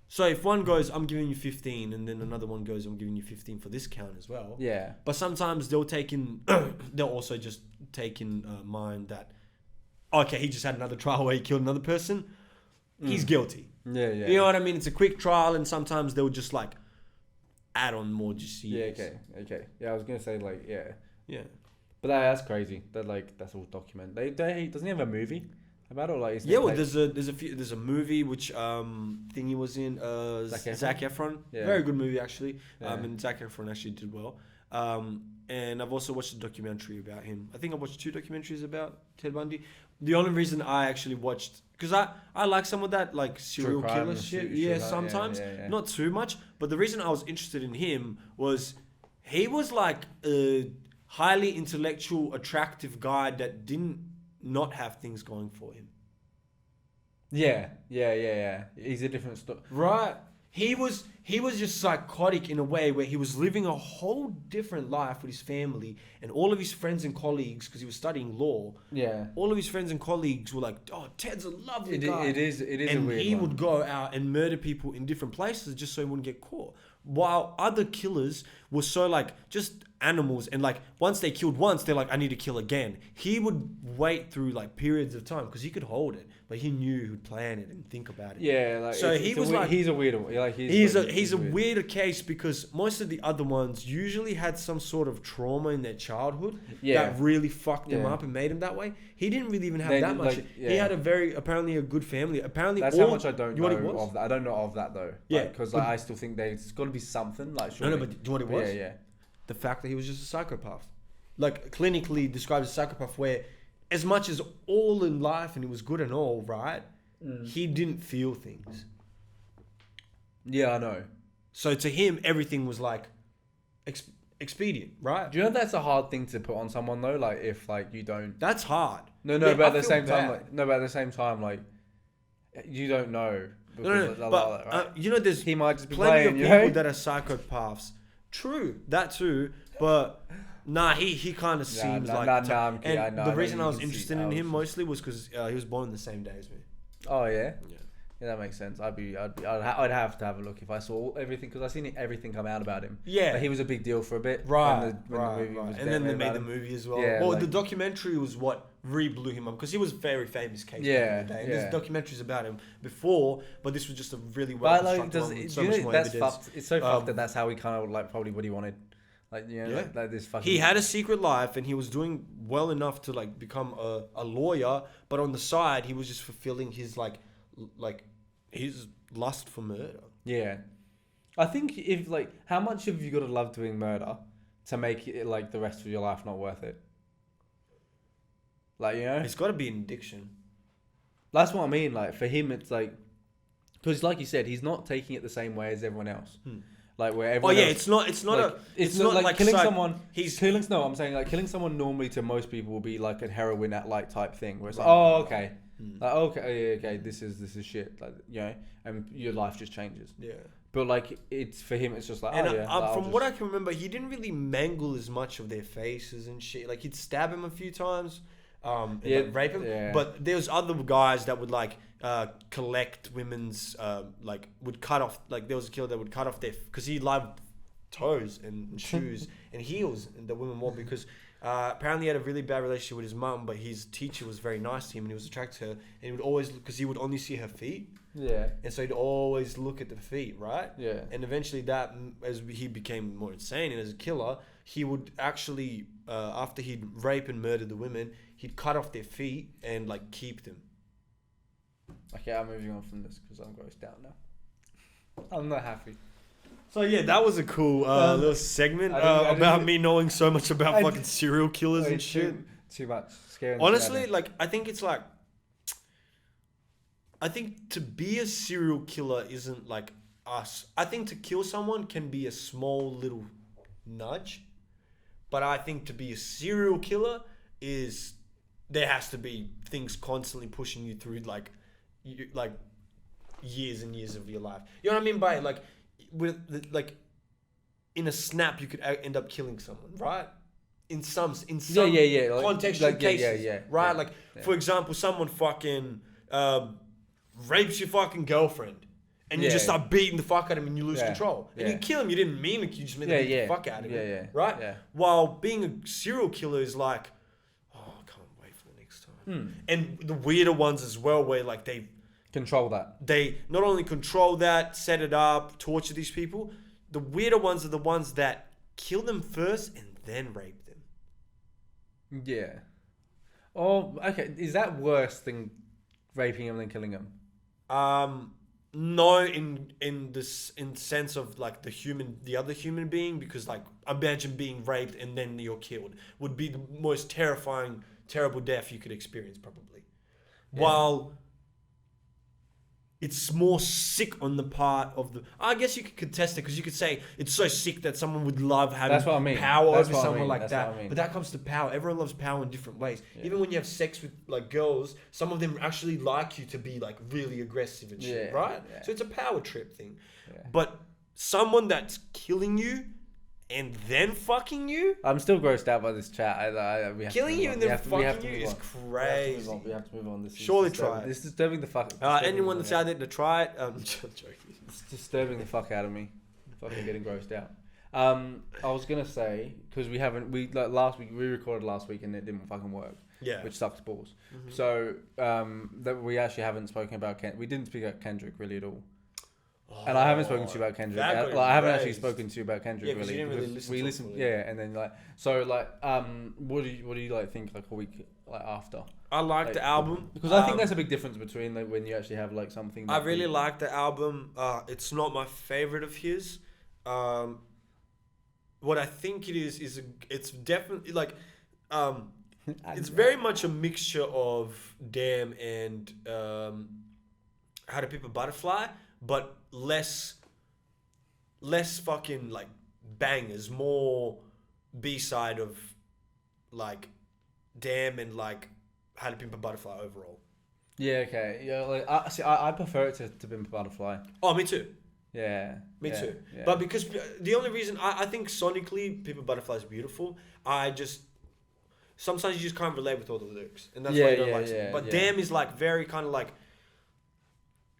So if one goes, I'm giving you 15, and then another one goes, I'm giving you 15 for this count as well. Yeah. But sometimes they'll also just take in mind that, okay, he just had another trial where he killed another person. He's guilty. Yeah, yeah. You know what I mean? It's a quick trial, and sometimes they'll just like add on more just Yeah, okay. Yeah, I was gonna say like Yeah. but that's crazy. That's all documented. Doesn't he have a movie about it? Or like Yeah, well, there's a movie which thing he was in, Zac Efron. Yeah. Very good movie actually. Yeah. And Zac Efron actually did well. And I've also watched a documentary about him. I think I watched 2 documentaries about Ted Bundy. The only reason I actually watched, because I like some of that like serial killer shit. Yeah, sometimes. Yeah. Not too much. But the reason I was interested in him was he was like a highly intellectual, attractive guy that didn't not have things going for him. Yeah. He's a different story. Right. He was just psychotic in a way where he was living a whole different life with his family, and all of his friends and colleagues, because he was studying law. Yeah. All of his friends and colleagues were like, "Oh, Ted's a lovely guy." It is and a weird he one. would go out and murder people in different places just so he wouldn't get caught. While other killers were so like just animals, and like once they killed once, they're like, I need to kill again. He would wait through like periods of time because he could hold it, but he knew he'd plan it and think about it. Yeah, like so he was like, he's a weird one. Like he's a weirder case because most of the other ones usually had some sort of trauma in their childhood that really fucked them up and made him that way. He didn't really even have that much. He had apparently a good family. Apparently, that's how much I don't know of that. I don't know of that though. Yeah, because I still think there's got to be something like. Surely. No, but do you know what it was? Yeah. The fact that he was just a psychopath, like clinically described as a psychopath, where as much as all in life and he was good and all, right, he didn't feel things. Yeah, I know. So to him, everything was like expedient, right? Do you know that's a hard thing to put on someone though? Like if like you don't. That's hard. No, Yeah, but at I the feel same time, bad. but at the same time, like you don't know. No, but right? you know, there's He might just be plenty playing, of you people know? that are psychopaths. True, that too. But nah, he kind of seems like. I'm kidding. And I know, the I reason know, I you was can interested see- in I him was- mostly was because he was born the same day as me. Oh yeah. Yeah. Yeah, that makes sense. I'd have to have a look if I saw everything because I seen everything come out about him. Yeah. Like, he was a big deal for a bit. Right, when the movie was and then they made about the him. movie as well. Yeah, Well, like- the documentary was what re-blew him up because he was a very famous case. Yeah, back in the day. And yeah. there's documentaries about him before, but this was just a really well But like, constructed one with so do you much know more that's evidence. fucked? It's so fucked that that's how he kind of like probably what he wanted. Like you know, Yeah. like this fucking. He had a secret life and he was doing well enough to like become a lawyer, but on the side he was just fulfilling his like his lust for murder. Yeah, I think if like, how much have you got to love doing murder to make it like the rest of your life not worth it? Like you know, It's got to be an addiction. that's what I mean. Like for him, it's like, because like you said, he's not taking it the same way as everyone else. Like where Oh everyone. yeah, else, it's not like, a. It's not like killing someone. He's Killing. No, I'm saying like killing someone normally to most people will be like a heroin at like type thing where it's like, Right. oh okay, like okay, this is shit, like you know, and your life just changes. yeah. But like it's for him, it's just like And oh yeah. from what I can remember, he didn't really mangle as much of their faces and shit. Like he'd stab him a few times, and Yeah, like, rape him. yeah. But there's other guys that would like collect women's like would cut off. Like there was a killer that would cut off their because he loved toes and shoes and heels and the women wore because apparently he had a really bad relationship with his mum, but his teacher was very nice to him and he was attracted to her, and he would always because he would only see her feet. Yeah. And so he'd always look at the feet, right? Yeah. And eventually that, as he became more insane and as a killer, he would actually, after he'd rape and murder the women, he'd cut off their feet and like keep them. Okay, I'm moving on from this because I'm grossed out now. I'm not happy. So yeah, that was a cool little segment I didn't- about me knowing so much about I fucking serial killers and shit. Too much. Scaring. Honestly, like I think it's like, I think to be a serial killer isn't like us. I think to kill someone can be a small little nudge, but I think to be a serial killer is there has to be things constantly pushing you through like years and years of your life. You know what I mean by like like in a snap you could end up killing someone, right? In some Like, contextual cases, right? Yeah, like yeah. for example, someone fucking rapes your fucking girlfriend. And you Yeah. just start beating the fuck out of him and you lose Yeah. control. And Yeah. you kill him, you didn't mean it, you just meant to beat the fuck out of him. Yeah. Right? Yeah. While being a serial killer is like, oh, I can't wait for the next time. And the weirder ones as well, where like they Control that. they not only control that, set it up, torture these people, the weirder ones are the ones that kill them first and then rape them. Yeah. Oh, okay. Is that worse than raping him than killing him? No, in sense of like the other human being, because like imagine being raped and then you're killed would be the most terrible death you could experience probably. Yeah. While it's more sick on the part of the. I guess you could contest it because you could say it's so sick that someone would love having That's what I mean. power That's over what I someone mean. like That's that. what I mean. But that comes to power. Everyone loves power in different ways. Yeah. Even when you have sex with like girls, some of them actually like you to be like really aggressive and shit, Yeah, right? yeah. So it's a power trip thing. Yeah. But someone that's killing you and then fucking you, I'm still grossed out by this chat. We have killing to you move and on. then We have fucking to you move is on. crazy. We have to move on. This is Surely disturbing. try it. This is disturbing the fuck. Anyone that's out there to try it, joking. It's disturbing the fuck out of me. Fucking getting grossed out. I was gonna say because last week we recorded last week and it didn't fucking work. Yeah. Which sucks balls. So that we actually haven't spoken about we didn't speak about Kendrick really at all. And I haven't spoken to you about Kendrick. that got I haven't actually raised. spoken to you about Kendrick Yeah, 'cause really. you didn't really because listen we to it listened, fully. yeah, and then like so like what do you like think like a week like after? I like the album Because I think there's a big difference between like when you actually have like something. I really like the album. It's not my favorite of his. What I think it is it's definitely like it's very much a mixture of Damn and How to Pimp a Butterfly, but less fucking like bangers, more B-side of like Damn and like How to Pimp a Butterfly overall. Yeah. Okay. Yeah. Like I prefer it to Pimp a Butterfly. Oh, me too. Yeah. Me yeah, too. Yeah. But because the only reason I think sonically Pimp a Butterfly is beautiful, I just sometimes you just can't relate with all the lyrics, and that's why you don't like it. But Damn is like very kind of like.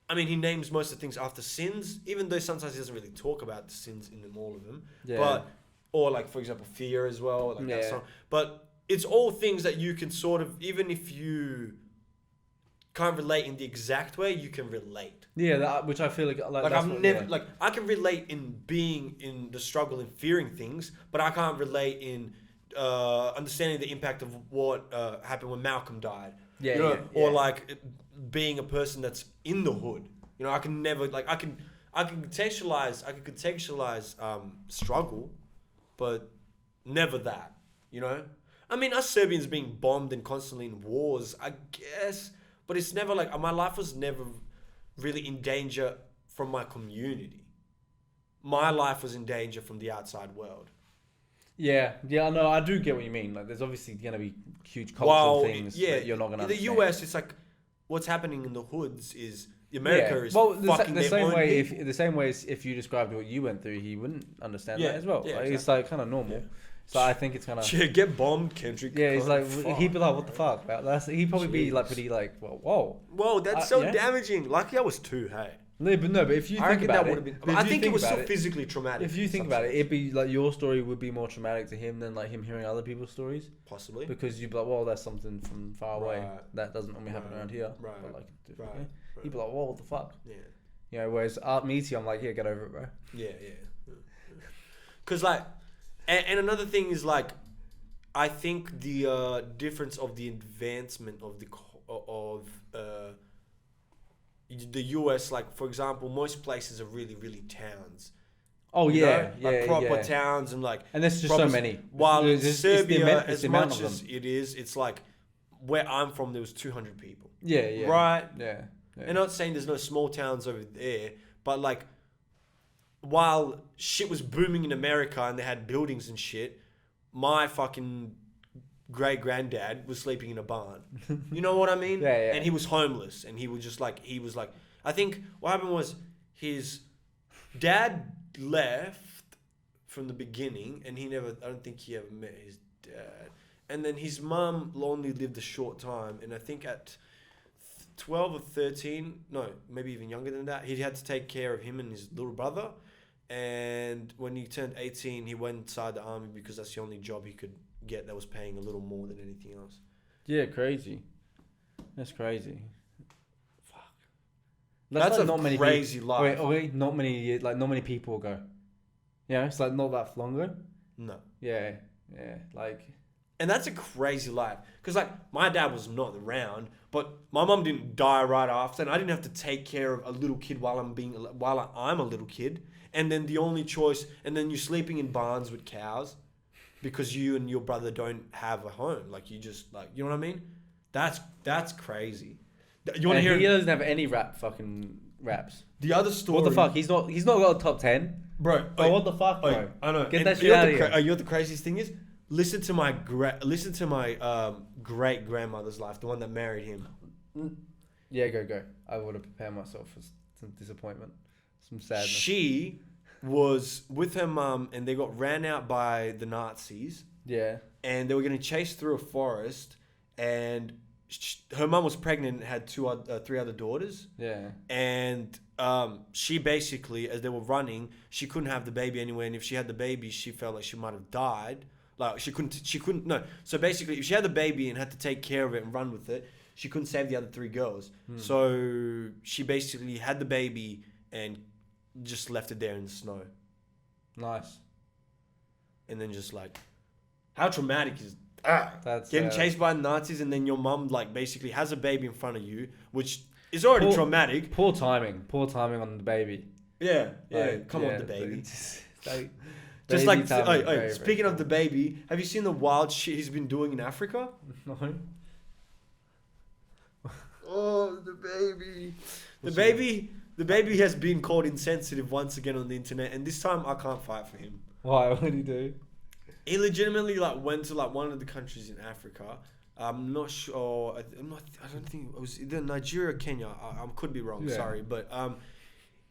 I mean, he names most of the things after sins, even though sometimes he doesn't really talk about the sins in them, all of them. Yeah. But or like for example, Fear as well, like that Yeah. song. But it's all things that you can sort of, even if you can't relate in the exact way, you can relate. Yeah, which I feel like Like that's I've what- never yeah. like I can relate in being in the struggle and fearing things, but I can't relate in understanding the impact of what happened when Malcolm died. Yeah, you know, yeah, or yeah. like being a person that's in the hood. You know, I can never like I can contextualize struggle, but never that. You know, I mean, us Serbians being bombed and constantly in wars, I guess, but it's never like my life was never really in danger from my community. My life was in danger from the outside world. Yeah, no, I do get what you mean. Like, there's obviously gonna be huge cultural things that you're not gonna. In the understand. US, it's like what's happening in the hoods is America is well, fucking the their same own way. people. The same way as if you described what you went through, he wouldn't understand Yeah, that as well. yeah, Like, It's exactly. like kind of normal. Yeah. So I think it's kind of. Yeah, get bombed, Kendrick. Yeah, he's Come like fuck. he'd be like, "What the fuck?" About he'd probably be like Jeez. pretty like, "Well, whoa." Whoa, that's so yeah. damaging. Lucky I was 2, hey. No, but if you I think reckon about that it, would have been. but if I you think it was so about it- physically traumatic. If you in think some about it, sense. it'd be like your story would be more traumatic to him than like him hearing other people's stories. Possibly. Because you'd be like, well, that's something from far away. Right. That doesn't normally happen Right. around here. Right. But like, Right. yeah. He'd be like, whoa, what the fuck? Yeah. You know, whereas me too, I'm like, yeah, get over it, bro. Yeah. Because like, and another thing is like, I think the difference of the advancement of the US, like for example, most places are really, really towns. Oh You yeah, know? yeah, like proper yeah. towns and like. And there's just proper- so many. While in It's the Serbia, amount- it's as the amount much of as them. it is, it's like where I'm from, there was 200 people. Yeah. Right. Yeah. I'm not saying there's no small towns over there, but like, while shit was booming in America and they had buildings and shit, my fucking great granddad was sleeping in a barn. You know what I mean? Yeah. And he was homeless, and he was just like, I think what happened was his dad left from the beginning, and I don't think he ever met his dad. And then his mum only lived a short time, and I think at 12 or 13, no, maybe even younger than that, he had to take care of him and his little brother. And when he turned 18, he went inside the army because that's the only job he could get that was paying a little more than anything else. Yeah, crazy. That's crazy. Fuck. That's like a not crazy many life. Wait, not many years, like not many people ago. Yeah, it's like not that long ago. No. Yeah, like. And that's a crazy life. Because, like, my dad was not around, but my mum didn't die right after, and I didn't have to take care of a little kid while I'm a little kid. And then the only choice, and then you're sleeping in barns with cows because you and your brother don't have a home. Like, you just, like, you know what I mean? That's crazy. You want to hear? He doesn't have any fucking raps. The other story. What the fuck? He's not got a top 10. Bro. Oh, what the fuck, bro? I know. Get And that shit out of here. you know what the craziest thing is? Listen to my great grandmother's life, the one that married him. Yeah, go. I would have prepared myself for some disappointment, some sadness. She was with her mum, and they got ran out by the Nazis. Yeah. And they were getting chased through a forest, and her mum was pregnant and had three other daughters. Yeah. And she basically, as they were running, she couldn't have the baby anyway, and if she had the baby, she felt like she might have died. Like, she couldn't, no. So basically, if she had the baby and had to take care of it and run with it, she couldn't save the other three girls. So she basically had the baby and just left it there in the snow. Nice. And then just like, how traumatic is that? That's Getting chased by Nazis, and then your mum, like, basically has a baby in front of you, which is already traumatic. Poor timing on the baby. Yeah, Like, come on, the baby. Just Just baby like, speaking of the baby, have you seen the wild shit he's been doing in Africa? No. Oh, the baby. The baby has been called insensitive once again on the internet, and this time I can't fight for him. Why? What did he do? He legitimately, like, went to, like, one of the countries in Africa. I'm not sure. I don't think it was either Nigeria or Kenya. I could be wrong. Yeah. Sorry, but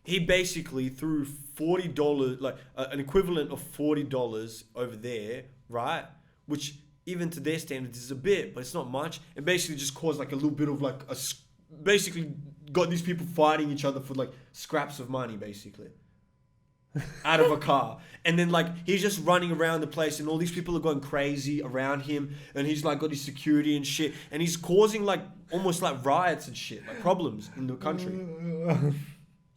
he basically threw $40, like an equivalent of $40 over there, right? Which even to their standards is a bit, but it's not much. And basically just caused like a little bit of like basically got these people fighting each other for like scraps of money, basically. Out of a car. And then like he's just running around the place, and all these people are going crazy around him, and he's like got his security and shit, and he's causing like almost like riots and shit, like problems in the country.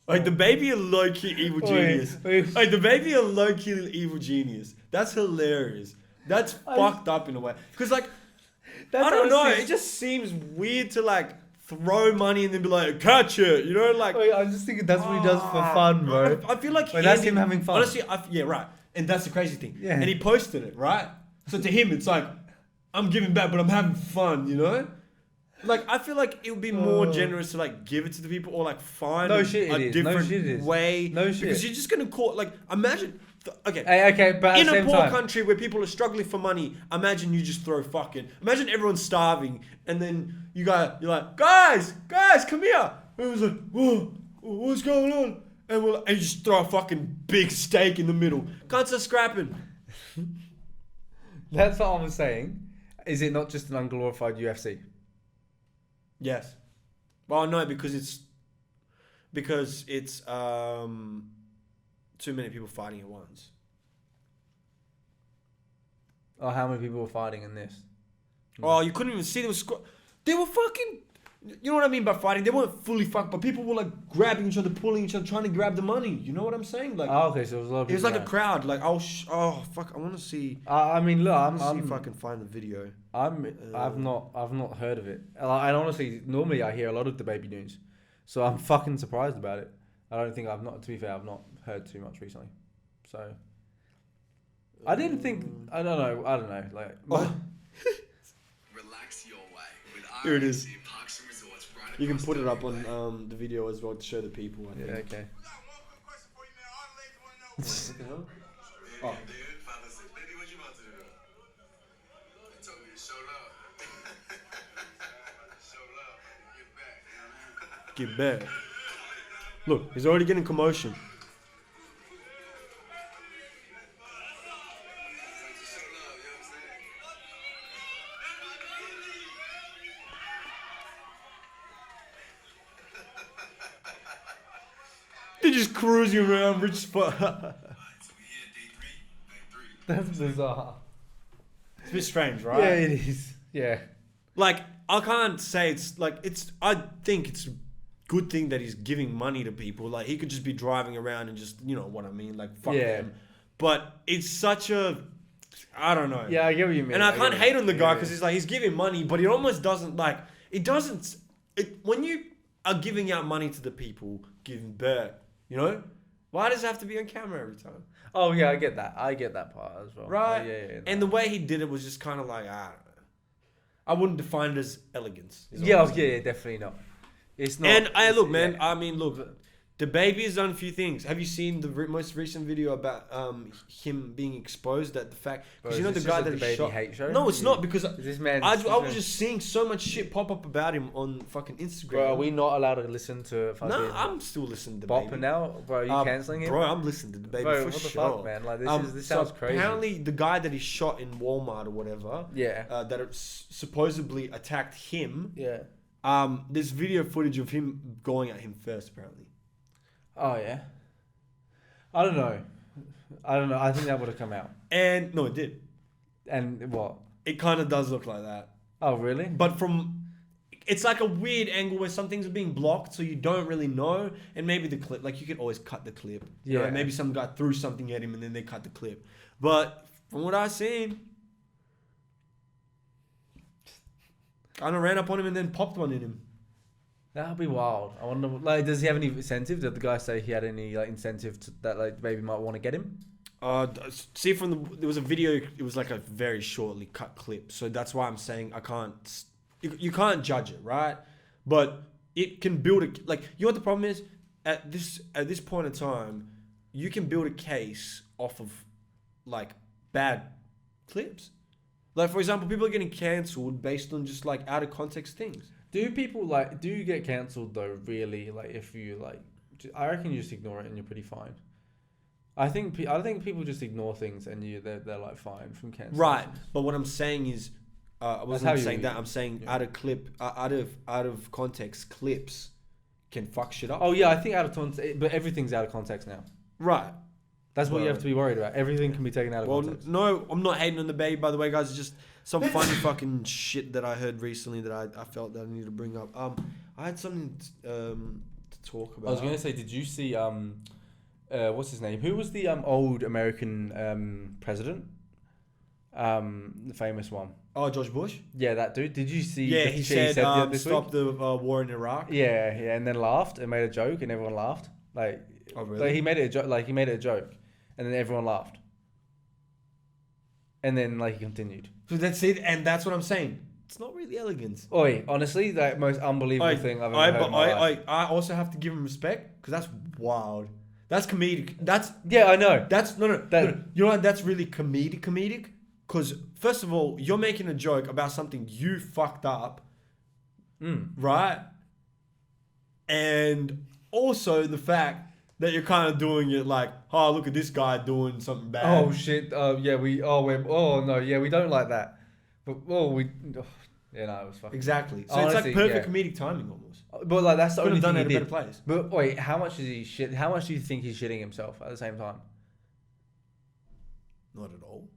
Like, the baby a low-key evil genius. Like, the baby a low-key evil genius. That's hilarious. That's fucked up in a way. Because, like, I don't know. It just seems weird to, like, throw money and then be like, catch it. You know, like... I'm just thinking that's what he does for fun, bro. I feel like... that's him having fun. Honestly, yeah, right. And that's the crazy thing. Yeah. And he posted it, right? So, to him, it's like, I'm giving back, but I'm having fun, you know? Like, I feel like it would be more generous to, like, give it to the people, or, like, find a different way. No shit. Because you're just going to call, like, imagine... Okay. Okay, but at in the a same poor time, country where people are struggling for money, imagine you just throw fucking... Imagine everyone's starving, and then you're like, guys, come here. And it was like, whoa, what's going on? And you just throw a fucking big steak in the middle. Can't start scrapping. that's what I'm saying. Is it not just an unglorified UFC? Yes. Well, no, because it's too many people fighting at once. Oh, how many people were fighting in this? Oh, you couldn't even see them. They were fucking... You know what I mean by fighting? They weren't fully fucked, but people were like grabbing each other, pulling each other, trying to grab the money. You know what I'm saying? Like, oh, okay, so it was a lot of people. it was like around. a crowd. Like, oh fuck, I want to see. I mean, look, I'm see if I can find the video. I've not heard of it. And honestly, normally I hear a lot of the baby news, so I'm fucking surprised about it. To be fair, I've not heard too much recently. So I didn't think. I don't know. Like, relax your way with Here it is. RMC Parks and Resorts right You can across put it up WA. on the video as well to show the people. I think. yeah, okay. What the hell? Oh. Dude, father said, baby, what you about to do? They told me to Show love. Show love. Get back. Get back. Look, he's already getting commotion. Show love, you know what I'm saying? They're just cruising around rich spot. Alright, so we here, day three. That's bizarre. It's a bit strange, right? Yeah, it is. Yeah. Like, I can't say it's like it's. I think it's a good thing that he's giving money to people. Like, he could just be driving around and just, you know what I mean, like fuck Yeah. them. But it's such a, I don't know. Yeah, I get what you mean. And I can't hate on the guy because he's he's like he's giving money, but it almost doesn't like it doesn't. When you are giving out money to the people, giving back, you know, why does it have to be on camera every time? Oh yeah, I get that. I get that part as well. Right? Yeah. And the way he did it was just kind of like, I don't know. I wouldn't define it as elegance. is all Yeah, I'm saying. yeah, definitely not. It's not. And I look, it's- man. yeah. I mean, look. The baby has done a few things. Have you seen the most recent video about him being exposed at the fact? Bro, Because you know is the this guy just that the he baby shot. hate show? No, it's not because This man. I was just seeing so much shit pop up about him on fucking Instagram. Bro, are we not allowed to listen to fucking No, I'm still listening to the Bopper baby. now? Bro, are you cancelling him? Bro, I'm listening to the baby Bro, for what the sure. fuck, man? Like, this So sounds crazy. Apparently, the guy that he shot in Walmart or whatever, Yeah. that supposedly attacked him. Yeah. There's video footage of him going at him first, apparently. Oh yeah. I don't know. I think that would have come out. And no, it did. And what? It kind of does look like that. Oh really? But it's like a weird angle where some things are being blocked, so you don't really know. And maybe the clip, like you could always cut the clip. You know, Yeah. maybe some guy threw something at him and then they cut the clip. But from what I've seen, kind of ran up on him and then popped one in him. That'd be wild. I wonder. Like, does he have any incentive? Did the guy say he had any like incentive to, that like maybe might want to get him? See there was a video. It was like a very shortly cut clip, so that's why I'm saying I can't. You can't judge it, right? But it can build a like. You know what the problem is at this point in time, you can build a case off of like bad clips. Like for example, people are getting cancelled based on just like out of context things. Do you get cancelled though? Really? Like if you like, I reckon you just ignore it and you're pretty fine. I think people just ignore things and they're like fine from cancellation. Right, but what I'm saying is, I how wasn't you- saying that. I'm saying yeah. out of context clips can fuck shit up. Oh yeah, I think out of context, but everything's out of context now. Right. That's what you Well- have to be worried about. Everything can be taken out of Well, context. no, I'm not hating on the baby, by the way, guys. It's just some funny fucking shit that I heard recently that I felt that I needed to bring up. I had something to talk about. I was gonna say, did you see what's his name? Who was the old American president? The famous one. Oh, George Bush? Yeah, that dude. Did you see? Yeah, the he shit said this stop week? the war in Iraq. Yeah, and then laughed and made a joke, and everyone laughed. Like, Oh, really? like he made it a joke. Like he made it a joke, and then everyone laughed. And then like he continued. So that's it, and that's what I'm saying. It's not really elegance. Oi, honestly, the most unbelievable thing I've ever heard in my life. I also have to give him respect because that's wild. That's comedic. That's Yeah, I know. no. You know what? That's really comedic. Because first of all, you're making a joke about something you fucked up, right? And also the fact that you're kind of doing it like, oh, look at this guy doing something bad. Oh shit! Yeah, we don't like that. But yeah, no, it was fucking. Exactly. So Honestly, it's like perfect yeah. comedic timing almost. But like that's the Could only have done thing it he at a did. better place. But wait, how much is he shit? How much do you think he's shitting himself at the same time? Not at all.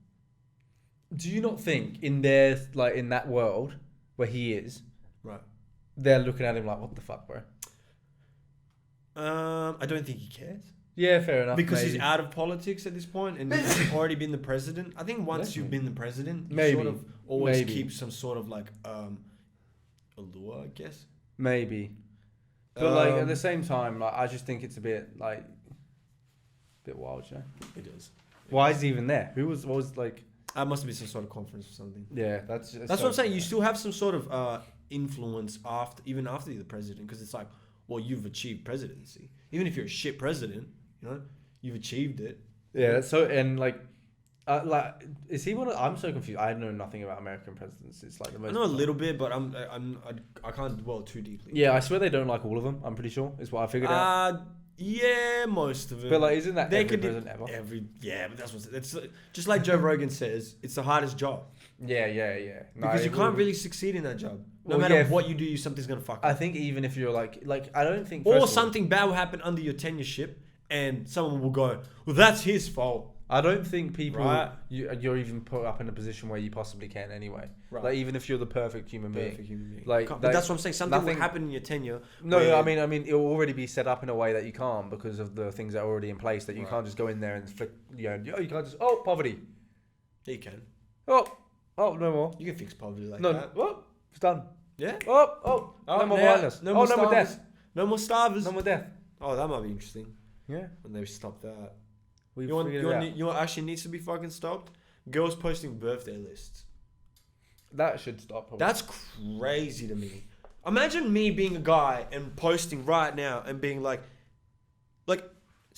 Do you not think in that world where he is, Right. they're looking at him like, what the fuck, bro? I don't think he cares. Yeah, fair enough. Because maybe. he's out of politics at this point and he's already been the president. I think once you've been the president, you Maybe. sort of always Maybe. keep some sort of like allure, I guess. Maybe. But like at the Um, same time, like I just think it's a bit wild, you know. It is. Why is he even there? What was like? That must be some sort of conference or something. Yeah, That's what I'm saying. You still have some sort of influence even after you're the president, because it's like, well, you've achieved presidency. Even if you're a shit president, you know, you've achieved it. Yeah, that's so and like Like, is he one of? I'm so confused. I know nothing about American presidents. It's like the most. I know a little bit, but I can't dwell too deeply. Yeah, I swear they don't like all of them. I'm pretty sure. Is what I figured out. Yeah, most of them. But like, isn't that They every could president ever? but that's what it's just like Joe Rogan says. It's the hardest job Yeah. No, because you it can't will- really succeed in that job. No Well, matter yeah, what you do, something's gonna fuck I up. think even if you're like I don't think. Or first of all, something bad will happen under your tenureship, and someone will go, "Well, that's his fault." I don't think people Right. you're even put up in a position where you possibly can anyway. Right. Like even if you're the perfect human being. Like But that- that's what I'm saying. Something nothing- will happen in your tenure. No, where- I mean it will already be set up in a way that you can't because of the things that are already in place. That you Right. can't just go in there and flick. You can't just poverty. you can. Oh no more. You can fix poverty like No, that. it's done. Yeah. No more now- violence. No No more more starvers. death. No more starvers. No more death. Oh, that might be interesting Yeah, when they stop that. we You figured it out. know what actually needs to be fucking stopped? Girls posting birthday lists. That should stop. Probably. That's crazy to me. Imagine me being a guy and posting right now and being like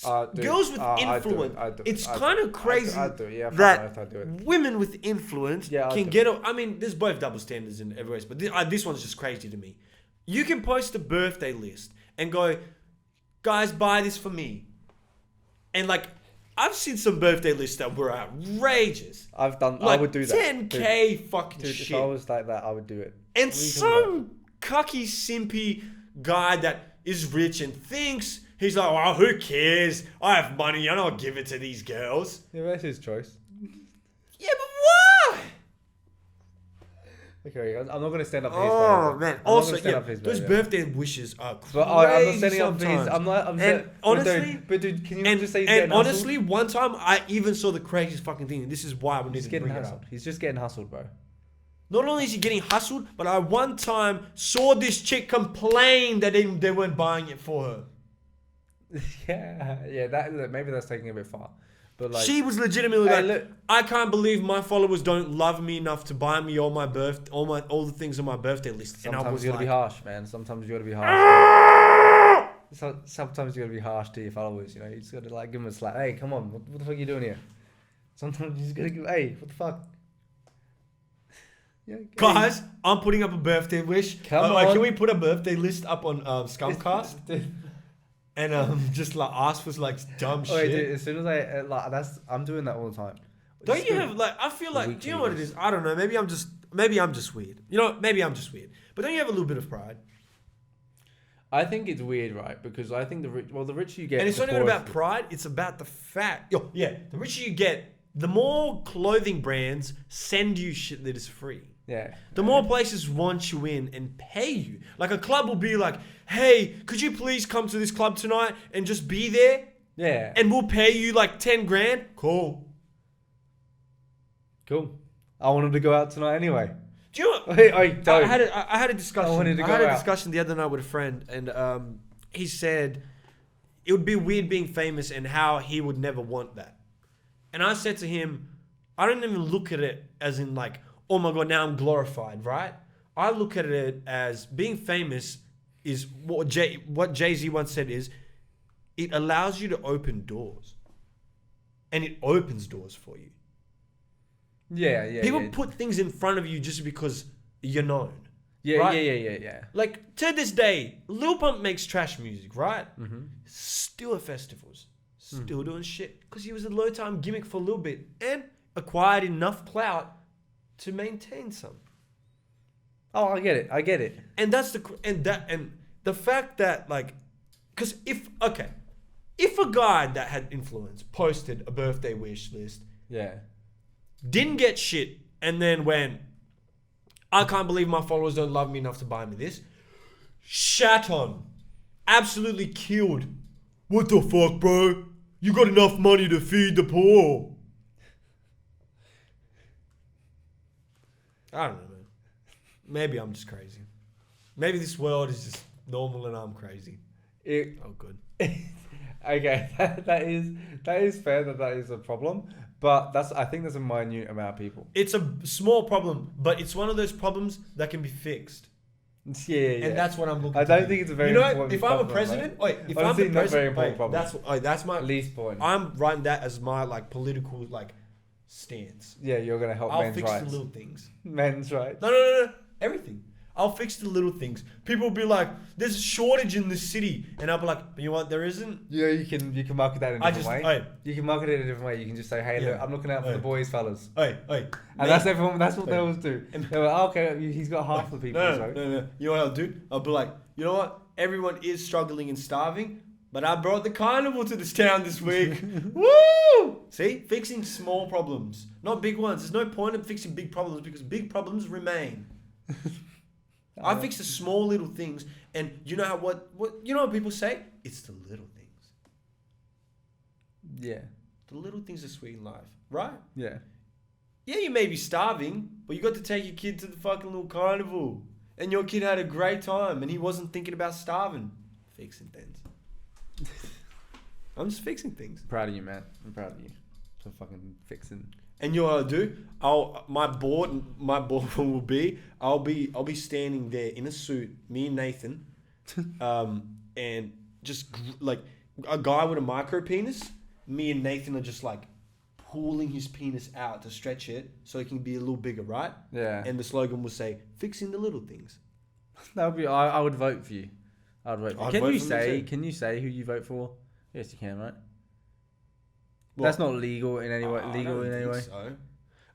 Dude, girls with I'd do it, influence. I'd do it, It's I'd kind do of it. crazy I'd do it. Yeah, that I'd do it. women with influence Yeah, I'd can do get. I mean, there's both double standards in every ways, but this one's just crazy to me. You can post a birthday list and go, guys, buy this for me, and like. I've seen some birthday lists that were outrageous. I Like would do that. 10K fucking Dude, shit. if I was like that, I would do it. And What are you talking some cucky, simpy guy that is rich and thinks he's like, well, who cares? I have money. I don't give it to these girls. Yeah, that's his choice. Yeah, but why? Okay, I'm not gonna stand up for his Oh birthday. man! I'm not Also, gonna stand yeah, up for his those birthday. birthday wishes are crazy. But I'm not standing up for his. sometimes. And honestly, but dude, can you and, just say he's and getting hustled? honestly, one time I even saw the craziest fucking thing. And this is why we need He's to getting bring it hustled. up. He's just getting hustled, bro. Not only is he getting hustled, but I one time saw this chick complain that they weren't buying it for her. yeah. That maybe that's taking it a bit far, but like She was legitimately Hey, like, look. I can't believe my followers don't love me enough to buy me all the things on my birthday list. And I sometimes was you gotta be like, harsh, man. Sometimes you gotta be harsh. Sometimes you gotta be harsh to your followers. You know, you just gotta like give them a slap. Hey, come on, what the fuck are you doing here? Sometimes you just gotta give. Hey, what the fuck? Yeah, guys, I'm putting up a birthday wish. Come Like, on. can we put a birthday list up on ScumCast Dude. and just like ask for like dumb Oh, wait, shit? dude, as soon as I I'm doing that all the time. Don't Just you do- have like? I feel like. Do weekly you know what it list. is? I don't know. Maybe I'm just weird. You know, maybe I'm just weird. But don't you have a little bit of pride? I think it's weird, right? Because I think the richer you get, And it's the not even poorer- about pride, it's about the fact. The richer you get, the more clothing brands send you shit that is free. Yeah. The more places want you in and pay you. Like a club will be like, hey, could you please come to this club tonight and just be there? Yeah. And we'll pay you like 10 grand. Cool. Cool. I wanted to go out tonight anyway. Do you know what? Hey, don't. I had a discussion. I wanted to I go had a out. discussion the other night with a friend, and he said it would be weird being famous and how he would never want that. And I said to him, I don't even look at it as in like, oh my god, now I'm glorified, right? I look at it as being famous is what Jay-Z once said is it allows you to open doors, and it opens doors for you. Yeah. People yeah. put things in front of you just because you're known. Yeah, right? yeah. Like, to this day, Lil Pump makes trash music, right? Mm-hmm. Still at festivals. Still doing shit. Because he was a low-time gimmick for a little bit. And acquired enough clout to maintain some. Oh, I get it. And that's the fact that, like... Because if a guy that had influence posted a birthday wish list, Yeah. didn't get shit, and then went, I can't believe my followers don't love me enough to buy me this. Shat on. Absolutely killed. What the fuck, bro? You got enough money to feed the poor. I don't know, man. Maybe I'm just crazy. Maybe this world is just normal and I'm crazy. Oh, good. Okay, that is fair that is a problem, but I think there's a minute amount of people. It's a small problem, but it's one of those problems that can be fixed. Yeah. And that's what I'm looking I to don't do. think it's a very You know what? important If I'm a problem, president, mate. if Honestly, I'm the not president, very important problem. that's my Least point. I'm writing that as my like political like stance. Yeah, you're gonna help I'll men's fix rights. the little things. Men's rights. No. Everything. I'll fix the little things. People will be like, "There's a shortage in this city," and I'll be like, "But you know what? There isn't." Yeah, you can market that in a different way. Hey, You can market it in a different way. You can just say, "Hey, Yeah. look, I'm looking out for the boys, fellas," hey. and that's everyone. That's what they always do. They're like, oh, "Okay, he's got half the people." No. So. You know what I'll do? I'll be like, you know what? Everyone is struggling and starving, but I brought the carnival to this town this week. Woo! See? Fixing small problems, not big ones. There's no point in fixing big problems because big problems remain. I fix the small little things, and you know what you know what people say? It's the little things. Yeah. The little things are sweet in life, right? Yeah. Yeah, you may be starving, but you got to take your kid to the fucking little carnival. And your kid had a great time, and he wasn't thinking about starving. Fixing things. I'm just fixing things. Proud of you, man. I'm proud of you for fucking fixing. And you know what I'll do? My board will be I'll be standing there in a suit, me and Nathan, and just like a guy with a micro penis. Me and Nathan are just like pulling his penis out to stretch it so it can be a little bigger, right? Yeah. And the slogan will say, "Fixing the little things." That would be. I would vote for you. I'd vote for you. I'd Can vote you for me say? too. Can you say who you vote for? Yes, you can, right? What? That's not legal in any way. I Legal don't in any think way. so.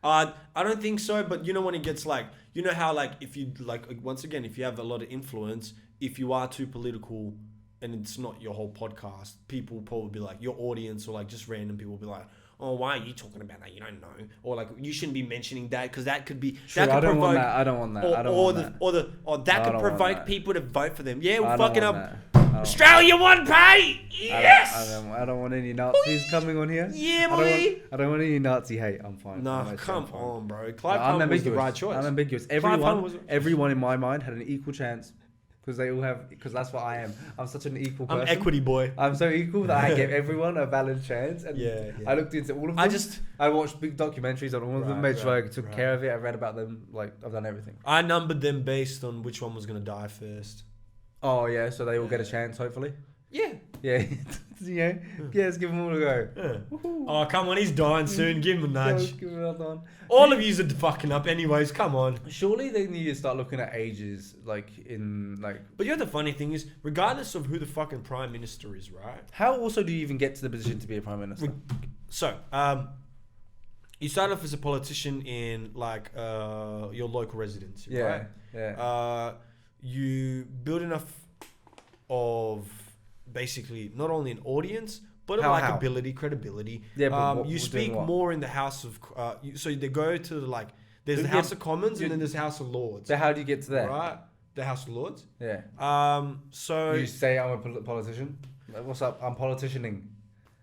I don't think so, but you know when it gets like, you know how like if you like once again if you have a lot of influence, if you are too political and it's not your whole podcast, people will probably be like your audience or like just random people will be like, "Oh, why are you talking about that? You don't know," or like you shouldn't be mentioning that because that could be Sure, that could I don't want provoke. that. I don't want that. Or, I don't or want the that. or the or that I could don't want provoke that. people to vote for them. Yeah, we're I don't fucking want up. that. I don't Australia won party. Yes. I don't want any Nazis coming on here. Yeah, I don't want any Nazi hate. I'm fine. Nah, I'm actually come fine. on, bro. No, Clive I'm Palmer was the ambiguous. right choice. I'm ambiguous. Palmer was- Everyone in my mind had an equal chance because they all have. Because that's what I am. I'm such an equal person. I'm equity boy. I'm so equal that I give everyone a valid chance. And Yeah. I looked into all of them. I I watched big documentaries on all of them. Right, Made sure I right, took right. care of it. I read about them. Like I've done everything. I numbered them based on which one was gonna die first. Oh yeah, so they all get a chance hopefully. Yeah. Yeah, yeah. Let's give them all a go. Yeah. Oh, come on, he's dying soon. Give him a nudge. Give it another one. All of yous are fucking up anyways. Come on. Surely they need to start looking at ages, like in like. But you know the funny thing is, regardless of who the fucking prime minister is, right? How also do you even get to the position to be a prime minister? So, you start off as a politician in like your local residency, Yeah, right? yeah. You build enough of basically not only an audience but a How? likability, credibility. Yeah, but what- you doing speak what? more in the House of. So they go to like there's the Yeah, House of Commons you- and then there's House of Lords, So how do you get to there? right? The House of Lords. Yeah. So You say I'm a politician. Like, what's up? I'm politicianing.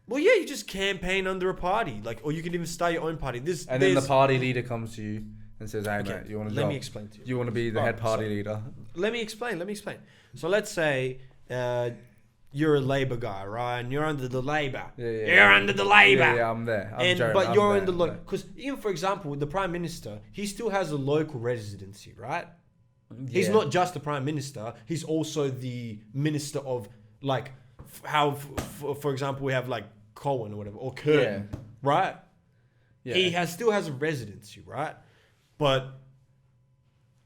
well, yeah, you just campaign under a party, like, or you can even start your own party. And then the party leader comes to you and says, "Hey, Okay, mate, you want to let me explain to you. You want to be the Oh, head party sorry. leader?" Let me explain. So let's say you're a Labour guy, right? And you're under the Labour. Yeah, yeah. You're under the Labour. Yeah, I'm there. But you're in the local. because even for example, with the Prime Minister, he still has a local residency, right? He's not just the Prime Minister. He's also the Minister of like for example, we have like Cohen or whatever or Curtin, right? Yeah. He still has a residency, right? But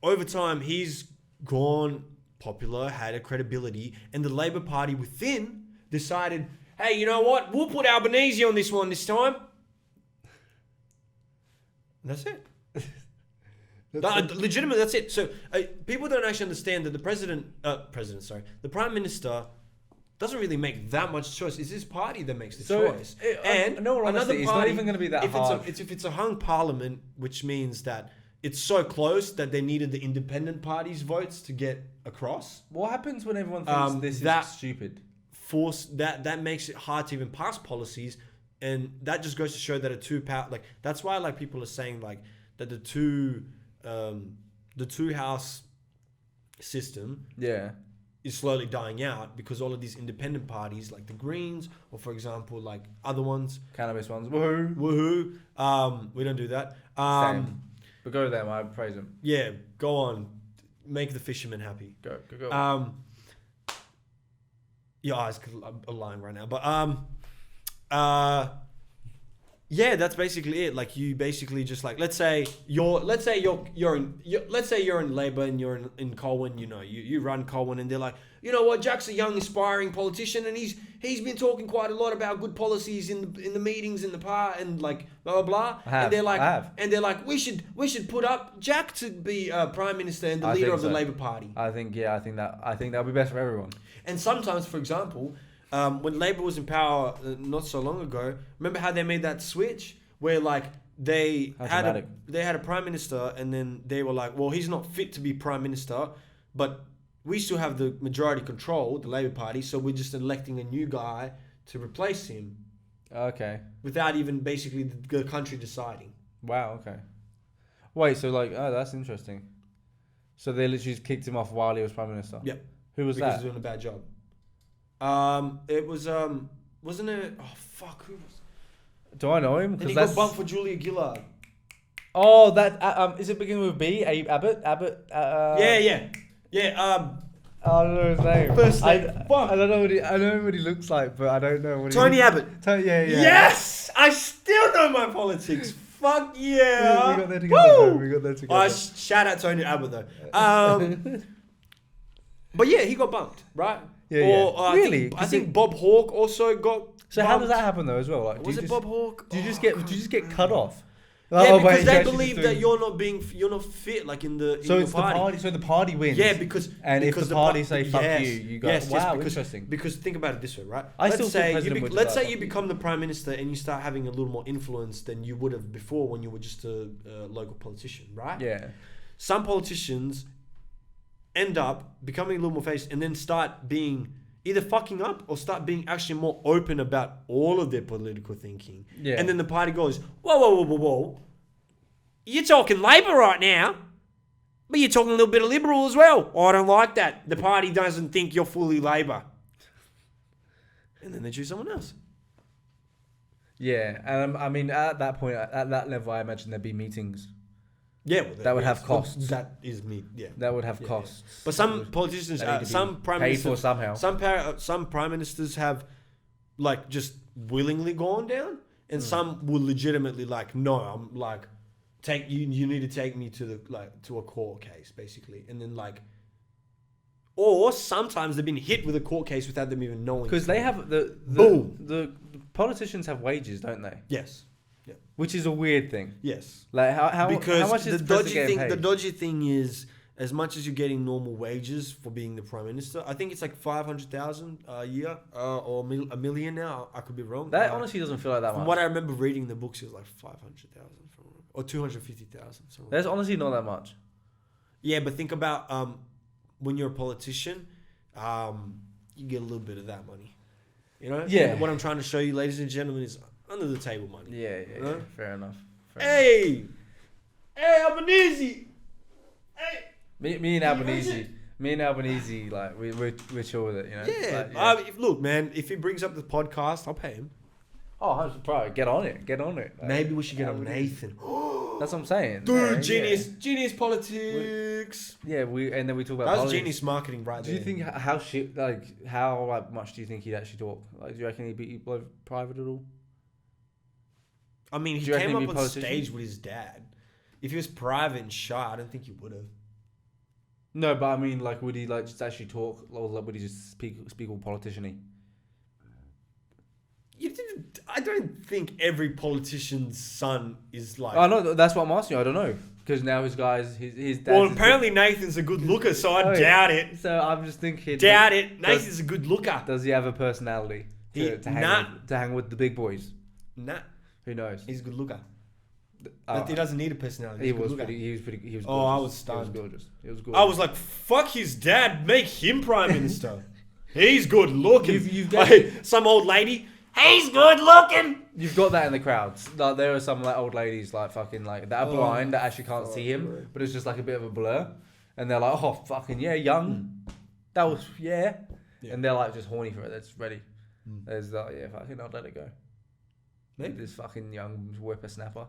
over time, he's gone popular, had a credibility, and the Labour Party within decided, hey, you know what? We'll put Albanese on this one this time. And that's it. Legitimately, that's it. So people don't actually understand that the Prime Minister doesn't really make that much choice. It's his party that makes the choice. And no, honestly, another it's not party, even going to be that hard. if it's a hung parliament, which means that it's so close that they needed the independent party's votes to get across. What happens when everyone thinks this is stupid? That makes it hard to even pass policies, and that just goes to show that that's why like people are saying like that the two house system is slowly dying out because all of these independent parties like the Greens or for example like other ones, Cannabis ones. Woohoo. we don't do that. Same. But go to them. I praise them. Yeah, go on, make the fishermen happy. Go. Your eyes are lying right now, but Yeah, that's basically it. Like you basically just like let's say you're in Labour and you're in Colwyn. You know, you run Colwyn, and they're like, you know what, Jack's a young aspiring politician, and he's been talking quite a lot about good policies in the meetings in the party and like blah blah blah. And they're like we should put up Jack to be prime minister and the leader of the Labour Party. I think that'll be best for everyone. And sometimes, for example, when Labour was in power not so long ago, remember how they made that switch where like they had a prime minister, and then they were like, well, he's not fit to be prime minister, but we still have the majority control, the Labour Party, so we're just electing a new guy to replace him. Okay. Without even basically the country deciding. Wow. Okay. Wait. So like, oh, that's interesting. So they literally just kicked him off while he was prime minister. Yep. Who was because that? He's doing a bad job. It was wasn't it? Oh fuck, who was? Do I know him? And he got bumped for Julia Gillard. Oh, that is it beginning with B? Abbott. Yeah. I don't know his name. First name. I don't know I know what he looks like, but I don't know what Tony Abbott. Yeah. Yes, I still know my politics. Fuck yeah. We got there together. Oh, shout out Tony Abbott though. But yeah, he got bumped, right? Yeah. Really? I think Bob Hawke also got. So how does that happen though as well? Like, was it Bob Hawke? Do you just get cut off? Yeah, because they believe that you're not fit, like in the so in it's the party. the party. So the party wins. Yeah, because if the party say fuck yes, you go. yes, wow, because, interesting. Because think about it this way, right? Let's say you become the prime minister and you start having a little more influence than you would have before when you were just a local politician, right? Yeah. Some politicians end up becoming a little more famous and then start being either fucking up or start being actually more open about all of their political thinking. Yeah. And then the party goes, whoa. You're talking Labour right now, but you're talking a little bit of Liberal as well. Oh, I don't like that. The party doesn't think you're fully Labour. And then they choose someone else. Yeah, I mean, at that point, at that level, I imagine there'd be meetings. Yeah, well, that would have costs. That is me. Yeah, that would have costs. Yeah. But some politicians, some prime paid ministers, for somehow. Some prime ministers have, like, just willingly gone down, and some will legitimately like, no, I'm like, you need to take me to to a court case, basically, and then like, or sometimes they've been hit with a court case without them even knowing. Because they have the politicians have wages, don't they? Yes. Yeah. Which is a weird thing. Yes. Like how much is the dodgy thing is, as much as you're getting normal wages for being the prime minister, I think it's like 500,000 a year or a million now. I could be wrong. That honestly doesn't feel like that from much. What I remember reading in the books, it was like 500,000 or 250,000. That's honestly not that much. Yeah, but think about when you're a politician, you get a little bit of that money. You know? Yeah. And what I'm trying to show you, ladies and gentlemen, is under the table money. Yeah. Fair enough. Hey, Albanese. Hey. Me and Albanese, like we're chill with it, you know. Yeah. Like, Look, man, if he brings up the podcast, I'll pay him. Oh, bro, get on it. Like, maybe we should get on Nathan. That's what I'm saying. Dude, genius politics. And then we talk about that was politics. Genius marketing right there. Do you think how much do you think he'd actually talk? Like, do you reckon he'd be private at all? I mean, he came up on stage with his dad. If he was private and shy, I don't think he would have. No, but I mean, like, would he like just actually talk, or would he just speak all politician-y? I don't think every politician's son is like. I know, that's what I'm asking you. I don't know, because now his dad. Well, apparently Nathan's a good looker, so I doubt it. So I'm just thinking. Nathan's a good looker. Does he have a personality to hang with the big boys? Nah. Who knows? He's a good looker. He doesn't need a personality. He was gorgeous. Oh, I was stunned. He was gorgeous. I was like, fuck his dad, make him prime minister. He's good looking. You've got some old lady. He's good looking. You've got that in the crowds. Like, there are some like old ladies like fucking like that are blind that actually can't see him, but it's just like a bit of a blur, and they're like, oh fucking yeah, young. That was yeah, and they're like just horny for it. That's ready. There's that fucking I'll let it go. Maybe this fucking young whippersnapper.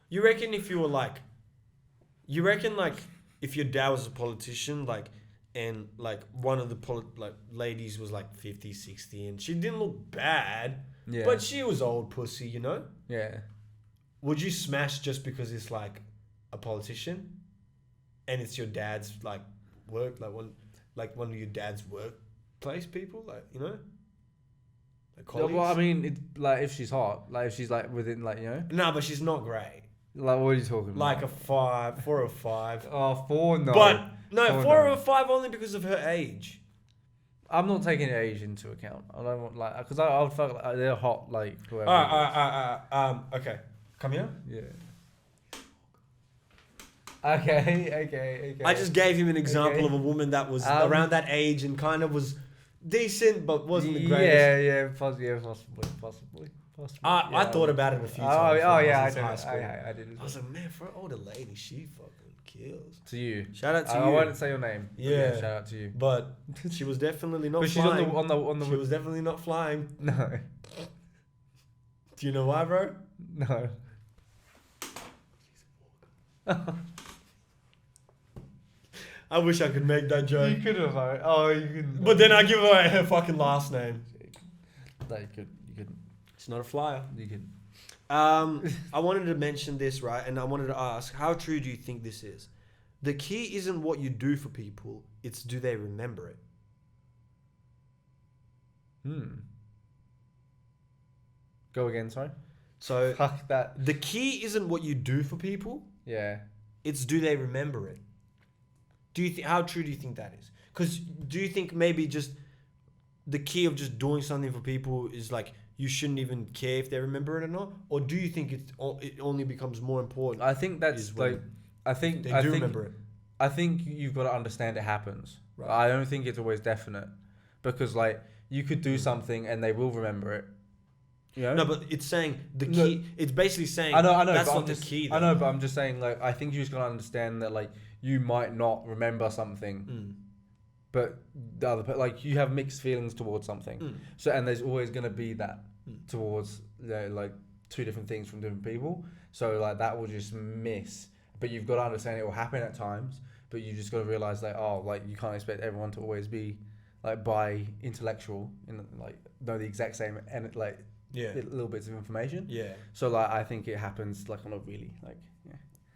You reckon if you were like, if your dad was a politician, like, and like one of the ladies was like 50, 60 and she didn't look bad, Yeah. But she was old pussy, you know? Yeah. Would you smash just because it's like a politician and it's your dad's like work, like one of your dad's workplace people, like, you know? Like colleagues? Well, I mean, it's like if she's hot, like if she's like within, like, you know, No, but she's not great. like what are you talking Like about? a 4 or 5. Oh, 4, no. But no, Four, 4 no. or 5 only because of her age. I'm not taking age into account. I don't want like because I would fuck like, they're hot like whoever. Okay. Come here. Yeah. Okay. I just gave him an example Okay. of a woman that was around that age and kind of was decent, but wasn't the greatest. Yeah, possibly. I thought about it a few times. Oh when yeah, I was in high did. school. I did. I was like, man, for an older lady, she fucking kills. To you. Shout out to I you. won't say your name. but Yeah. Shout out to you. But she was definitely not But she's flying. on the. She was definitely not flying. No. Do you know why, bro? No. I wish I could make that joke. You could have. Oh, you couldn't. But then I give away her fucking last name. No, you could. You could. She's not a flyer. You could. I wanted to mention this, right? And I wanted to ask, how true do you think this is? The key isn't what you do for people, it's do they remember it? Go again, sorry. So Fuck that. the key isn't what you do for people, Yeah. it's do they remember it? Do you how true do you think that is? Because do you think maybe just the key of just doing something for people is like you shouldn't even care if they remember it or not? Or do you think it only becomes more important? I think that's Is when like. I think they I do think, remember it. I think you've got to understand it happens. Right. I don't think it's always definite, because like you could do something and they will remember it. You know? No, but it's saying the No. key. It's basically saying I know. that's but not I'm the just, key. I though. know, but I'm just saying, like, I think you just gotta understand that, like, you might not remember something, but the other, like, you have mixed feelings towards something. So, and there's always gonna be that towards, like, two different things from different people. So, like, that will just miss. But you've got to understand it will happen at times. But you just got to realize, like, oh, like, you can't expect everyone to always be, like, by intellectual and like know the exact same and like. Yeah. Little bits of information. Yeah. So like I think it happens like on a really like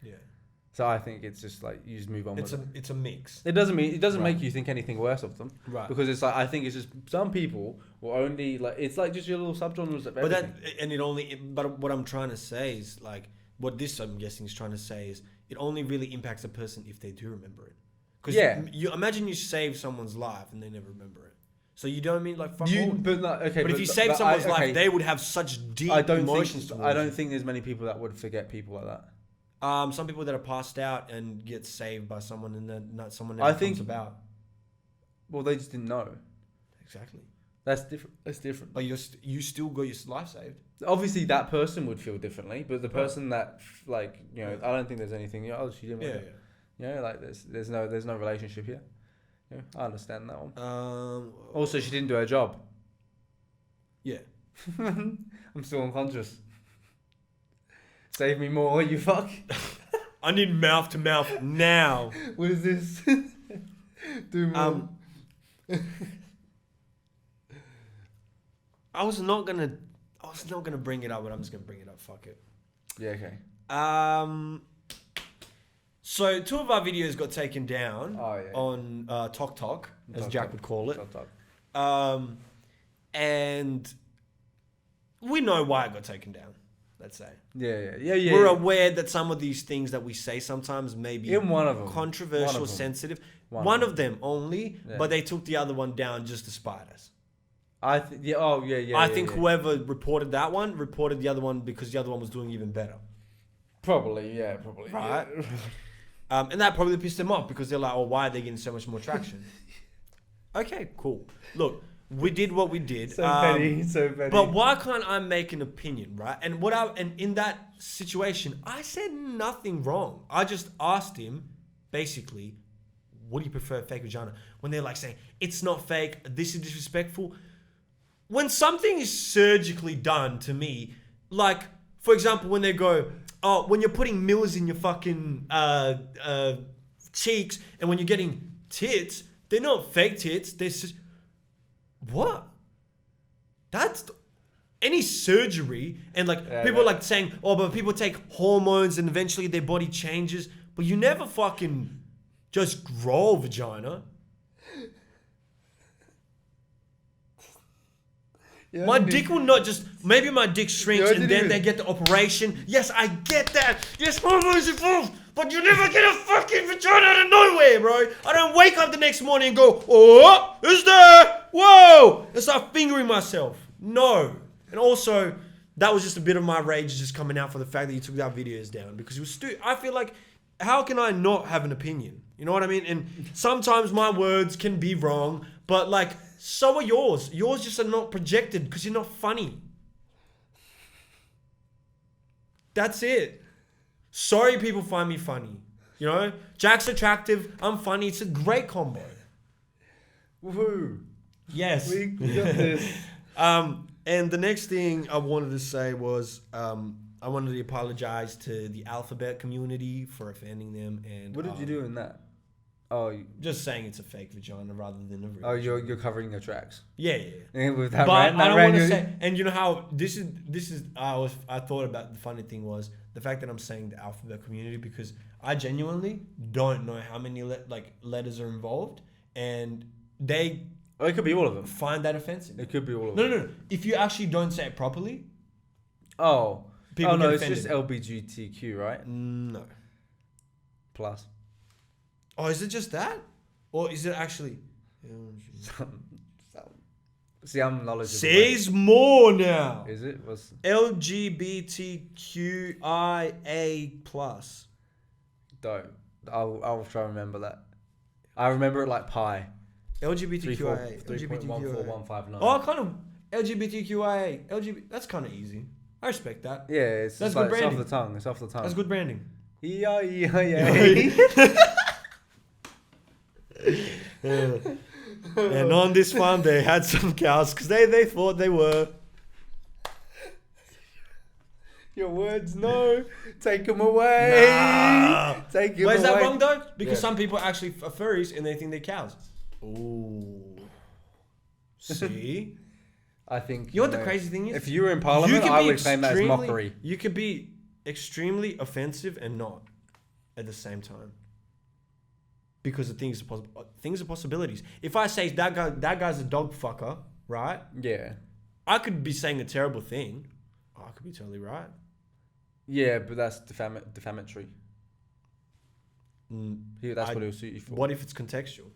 Yeah. So I think it's just like you just move on. It's a mix. It doesn't Right. make you think anything worse of them. Right. Because it's like I think it's just some people will only like it's like just your little subgenres of But everything. but what I'm trying to say is like what this I'm guessing is trying to say is it only really impacts a person if they do remember it. Because you imagine you save someone's life and they never remember it. So you don't mean like fuck all. But like, okay. But if you save someone's life, they would have such deep emotions towards I don't you. think there's many people that would forget people like that. Some people that are passed out and get saved by someone and then not someone I never think- comes about. Well, they just didn't know. Exactly. That's different. But you still got your life saved. Obviously, that person would feel differently, but the person that like I don't think there's anything. Oh, she didn't. Yeah. You know, like there's no relationship here. Yeah, I understand that one. Yeah. Also, she didn't do her job. Yeah. I'm still unconscious. Save me more, you fuck. I need mouth to mouth now. What is this? Do more. I was not gonna bring it up, but I'm just gonna bring it up. Fuck it. Yeah, okay. So 2 of our videos got taken down on Tok Tok, as Tok Jack Tok. would call it. Talk, talk. And we know why it got taken down. Let's say Yeah. we're aware that some of these things that we say sometimes may be In one of them. controversial, One of them. sensitive. One One of of them only, Yeah. but they took the other one down just to spite us. I think Whoever reported that one reported the other one because the other one was doing even better. probably. Right. And that probably pissed them off because they're like, oh, why are they getting so much more traction? Okay, cool. Look, we did what we did. So petty. But why can't I make an opinion, right? And in that situation, I said nothing wrong. I just asked him, basically, what do you prefer, fake vagina? When they're like saying, it's not fake, this is disrespectful. When something is surgically done to me, like, for example, when they go, oh, when you're putting millers in your fucking cheeks and when you're getting tits, they're not fake tits. They're just, what? any surgery and like Yeah, people yeah. like saying, oh, but people take hormones and eventually their body changes, but you never fucking just grow a vagina. My dick will not just. Maybe my dick shrinks You and didn't then even- they get the operation. Yes, I get that. Yes, hormones involved. But you never get a fucking vagina out of nowhere, bro. I don't wake up the next morning and go, oh, is there? Whoa! And start fingering myself. No. And also, that was just a bit of my rage just coming out for the fact that you took our videos down. Because it was stupid. I feel like, how can I not have an opinion? You know what I mean? And sometimes my words can be wrong, but like, so are yours. Yours just are not projected because you're not funny. That's it. Sorry people find me funny. You know? Jack's attractive, I'm funny. It's a great combo. Woohoo! Yes. We got this. And the next thing I wanted to say was I wanted to apologize to the alphabet community for offending them. And What did you do in that? Oh, just saying it's a fake vagina rather than a real. you're covering your tracks. Yeah. And with that But rant, I that don't rant want to you- say, and you know how this is. I thought about the funny thing was the fact that I'm saying the alphabet community because I genuinely don't know how many letters are involved, and they Oh, it could be all of them. find that offensive. It could be all of No, them. no, no. If you actually don't say it properly, Oh. People oh no, get it's just offended. LBGTQ, right? no. Plus. Oh, is it just that, or is it actually? See, I'm knowledgeable. Says more now. Is it? What's LGBTQIA plus. dope? I'll try to remember that. I remember it like pi. LGBTQIA. 3.14159. Oh, kind of LGBTQIA. That's kind of easy. I respect that. Yeah, it's That's just good like, it's off branding. the tongue. It's off the tongue. That's good branding. Yeah. And on this farm, they had some cows because they thought they were. Your words, no. Take them away. Nah. Take them Why away. is that wrong though? Because Yeah. some people are actually are furries and they think they're cows. Ooh. See? I think. You know what the crazy thing is? If you were in Parliament, could I be would claim that as extremely- mockery. You could be extremely offensive and not at the same time. Because the things are possibilities. If I say that guy's a dog fucker, right? Yeah. I could be saying a terrible thing. I could be totally right. Yeah, but that's defamatory. That's what it'll suit you for. What if it's contextual?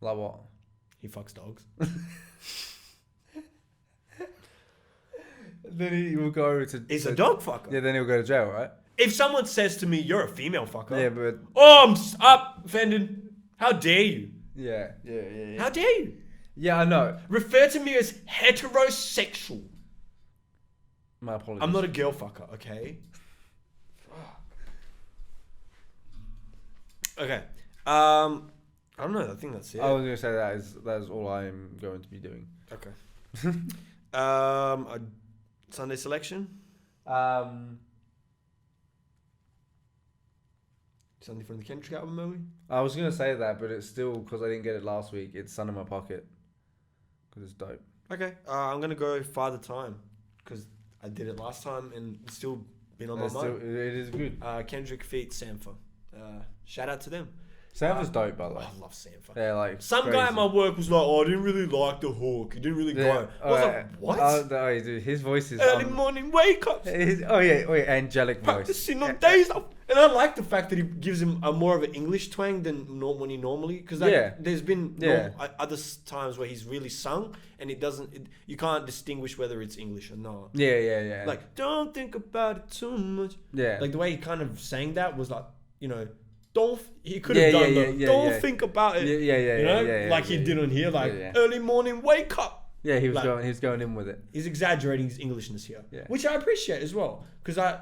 Like what? He fucks dogs. Then he will go to. He's a dog fucker. Yeah, then he'll go to jail, right? If someone says to me, "You're a female fucker," Yeah, but oh, I'm offended. How dare you? yeah. How dare you? Yeah, I know. Refer to me as heterosexual. My apologies. I'm not a girl fucker, okay? Okay. I don't know. I think that's it. I was gonna say that is all I am going to be doing. Okay. A Sunday selection. Something from the Kendrick album, maybe. I was gonna say that, but it's still because I didn't get it last week. It's Sun in My Pocket because it's dope. Okay. I'm gonna go Father Time because I did it last time and it's still been on my It's still, mind. it is good. Kendrick feat Sampha. Shout out to them. Sam was dope, by the Oh, way. I love Sampha. Yeah, like Some crazy. guy at my work was like, "Oh, I didn't really like the hook. It didn't really go." I was like, "What?" Oh, dude, his voice is Early morning wake up, angelic voice. practicing on days off. And I like the fact that he gives him a more of an English twang than when he normally. Because Yeah. there's been Yeah. other times where he's really sung and it doesn't. You can't distinguish whether it's English or not. Yeah. Like, don't think about it too much. yeah, Like the way he kind of sang that was like, he could Yeah, have done yeah, the yeah, don't yeah. think about it. yeah, Like he did on here, like yeah. early morning wake up. yeah. He was like- going in with it. He's exaggerating his Englishness here, Yeah. which I appreciate as well because I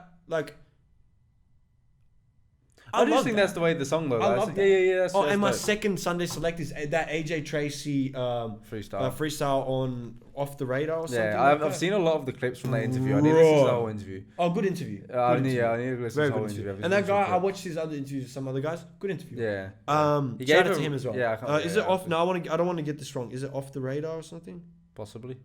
I just love think that. that's the way the song though. I That's- love that. Yeah. That's, Oh, that's and my dope. second Sunday select is that AJ Tracy freestyle. freestyle on Off the Radar or something. Yeah, like I've that. seen a lot of the clips from that interview. I need to listen to the whole interview. Oh, good interview. I Good need interview. to listen Very to the good whole interview. interview. And that guy, I watched his other interviews with some other guys. Good interview. Yeah. He gave Shout out to him- him as well. yeah, I can't- Is yeah, it off? yeah. No, I don't want to get this wrong. Is it Off the Radar or something? Possibly.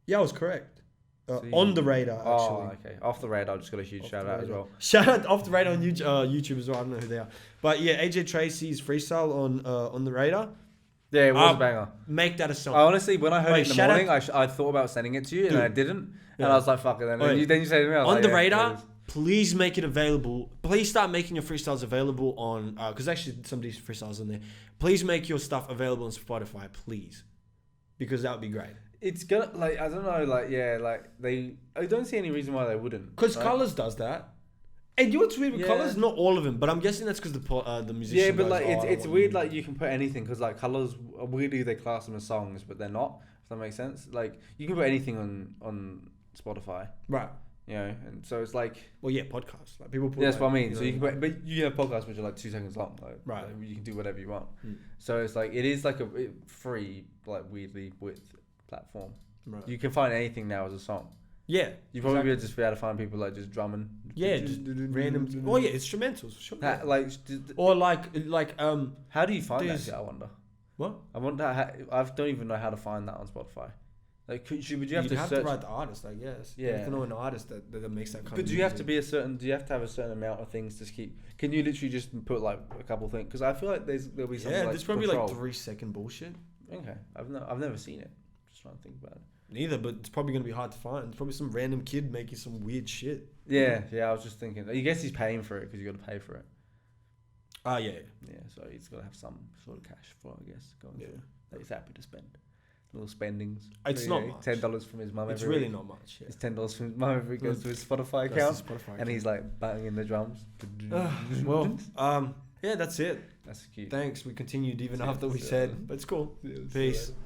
Yeah, I was correct. So On the radar, actually. Oh, okay. Off the radar, I just got a huge Off shout the out as radar. well. Shout out off the radar on YouTube as well. I don't know who they are, but yeah, AJ Tracy's freestyle on the radar. Yeah, it was a banger. Make that a song. I honestly, when I heard Wait, it in the shout morning, I thought about sending it to you, and Dude. I didn't. Yeah. And I was like, fuck it. Then, Wait. then you say to me, I was on like, the yeah, radar, please. please make it available. Please start making your freestyles available on because actually some decent freestyles on there. Please make your stuff available on Spotify, please, because that would be great. It's gonna, like, I don't know, like, yeah, like, I don't see any reason why they wouldn't. Because right? Colors does that. And you know what's weird with Yeah. Colors? Not all of them, but I'm guessing that's because the musician. Yeah, but goes, like, "Oh, I it's don't it's want weird, you." like, you can put anything, because, like, Colours, weirdly, they class them as songs, but they're not, if that makes sense. Like, you can put anything on Spotify, Right. you know, and so it's like, Well, yeah, podcasts. Like people put. yeah, that's like, what I mean. you So know, you can put, but you have podcasts which are like 2 seconds long, like, Right. like, you can do whatever you want. Mm. So it's like, it is like a free, like, weirdly width platform. Right. You can find anything now as a song. Yeah. You probably exactly. be just be able to find people like just drumming. Yeah, just random. Oh yeah, instrumentals for sure. Like, Or like how do you find that there's- shit? I wonder. what? I wonder. I don't even know how to find that on Spotify. Like, would you have You'd to have search? to write the artist, I guess. You have Yeah. to know an artist that makes that kind But of do you have to music. be a certain? Do you have to have a certain amount of things to keep? Can you literally just put like a couple things? Because I feel like there'll be something Yeah, like there's probably control. like 3-second bullshit. Okay, I've never seen it. Just trying to think about it. Neither, but it's probably gonna be hard to find. It's probably some random kid making some weird shit. Yeah, I was just thinking. I guess he's paying for it because you got to pay for it. Ah, yeah. Yeah, so he's got to have some sort of cash for it, I guess, going Yeah. through. That he's happy to spend. Little spendings. It's not much. $10 from his mum It's every really week. not much. Yeah. It's $10 from his mum every week goes to his Spotify That's account, the Spotify and account. he's like banging the drums. Well, yeah, that's it. That's cute. Thanks. We continued even Yeah, after we so- said, but it's cool. Yeah, it's Peace. alright.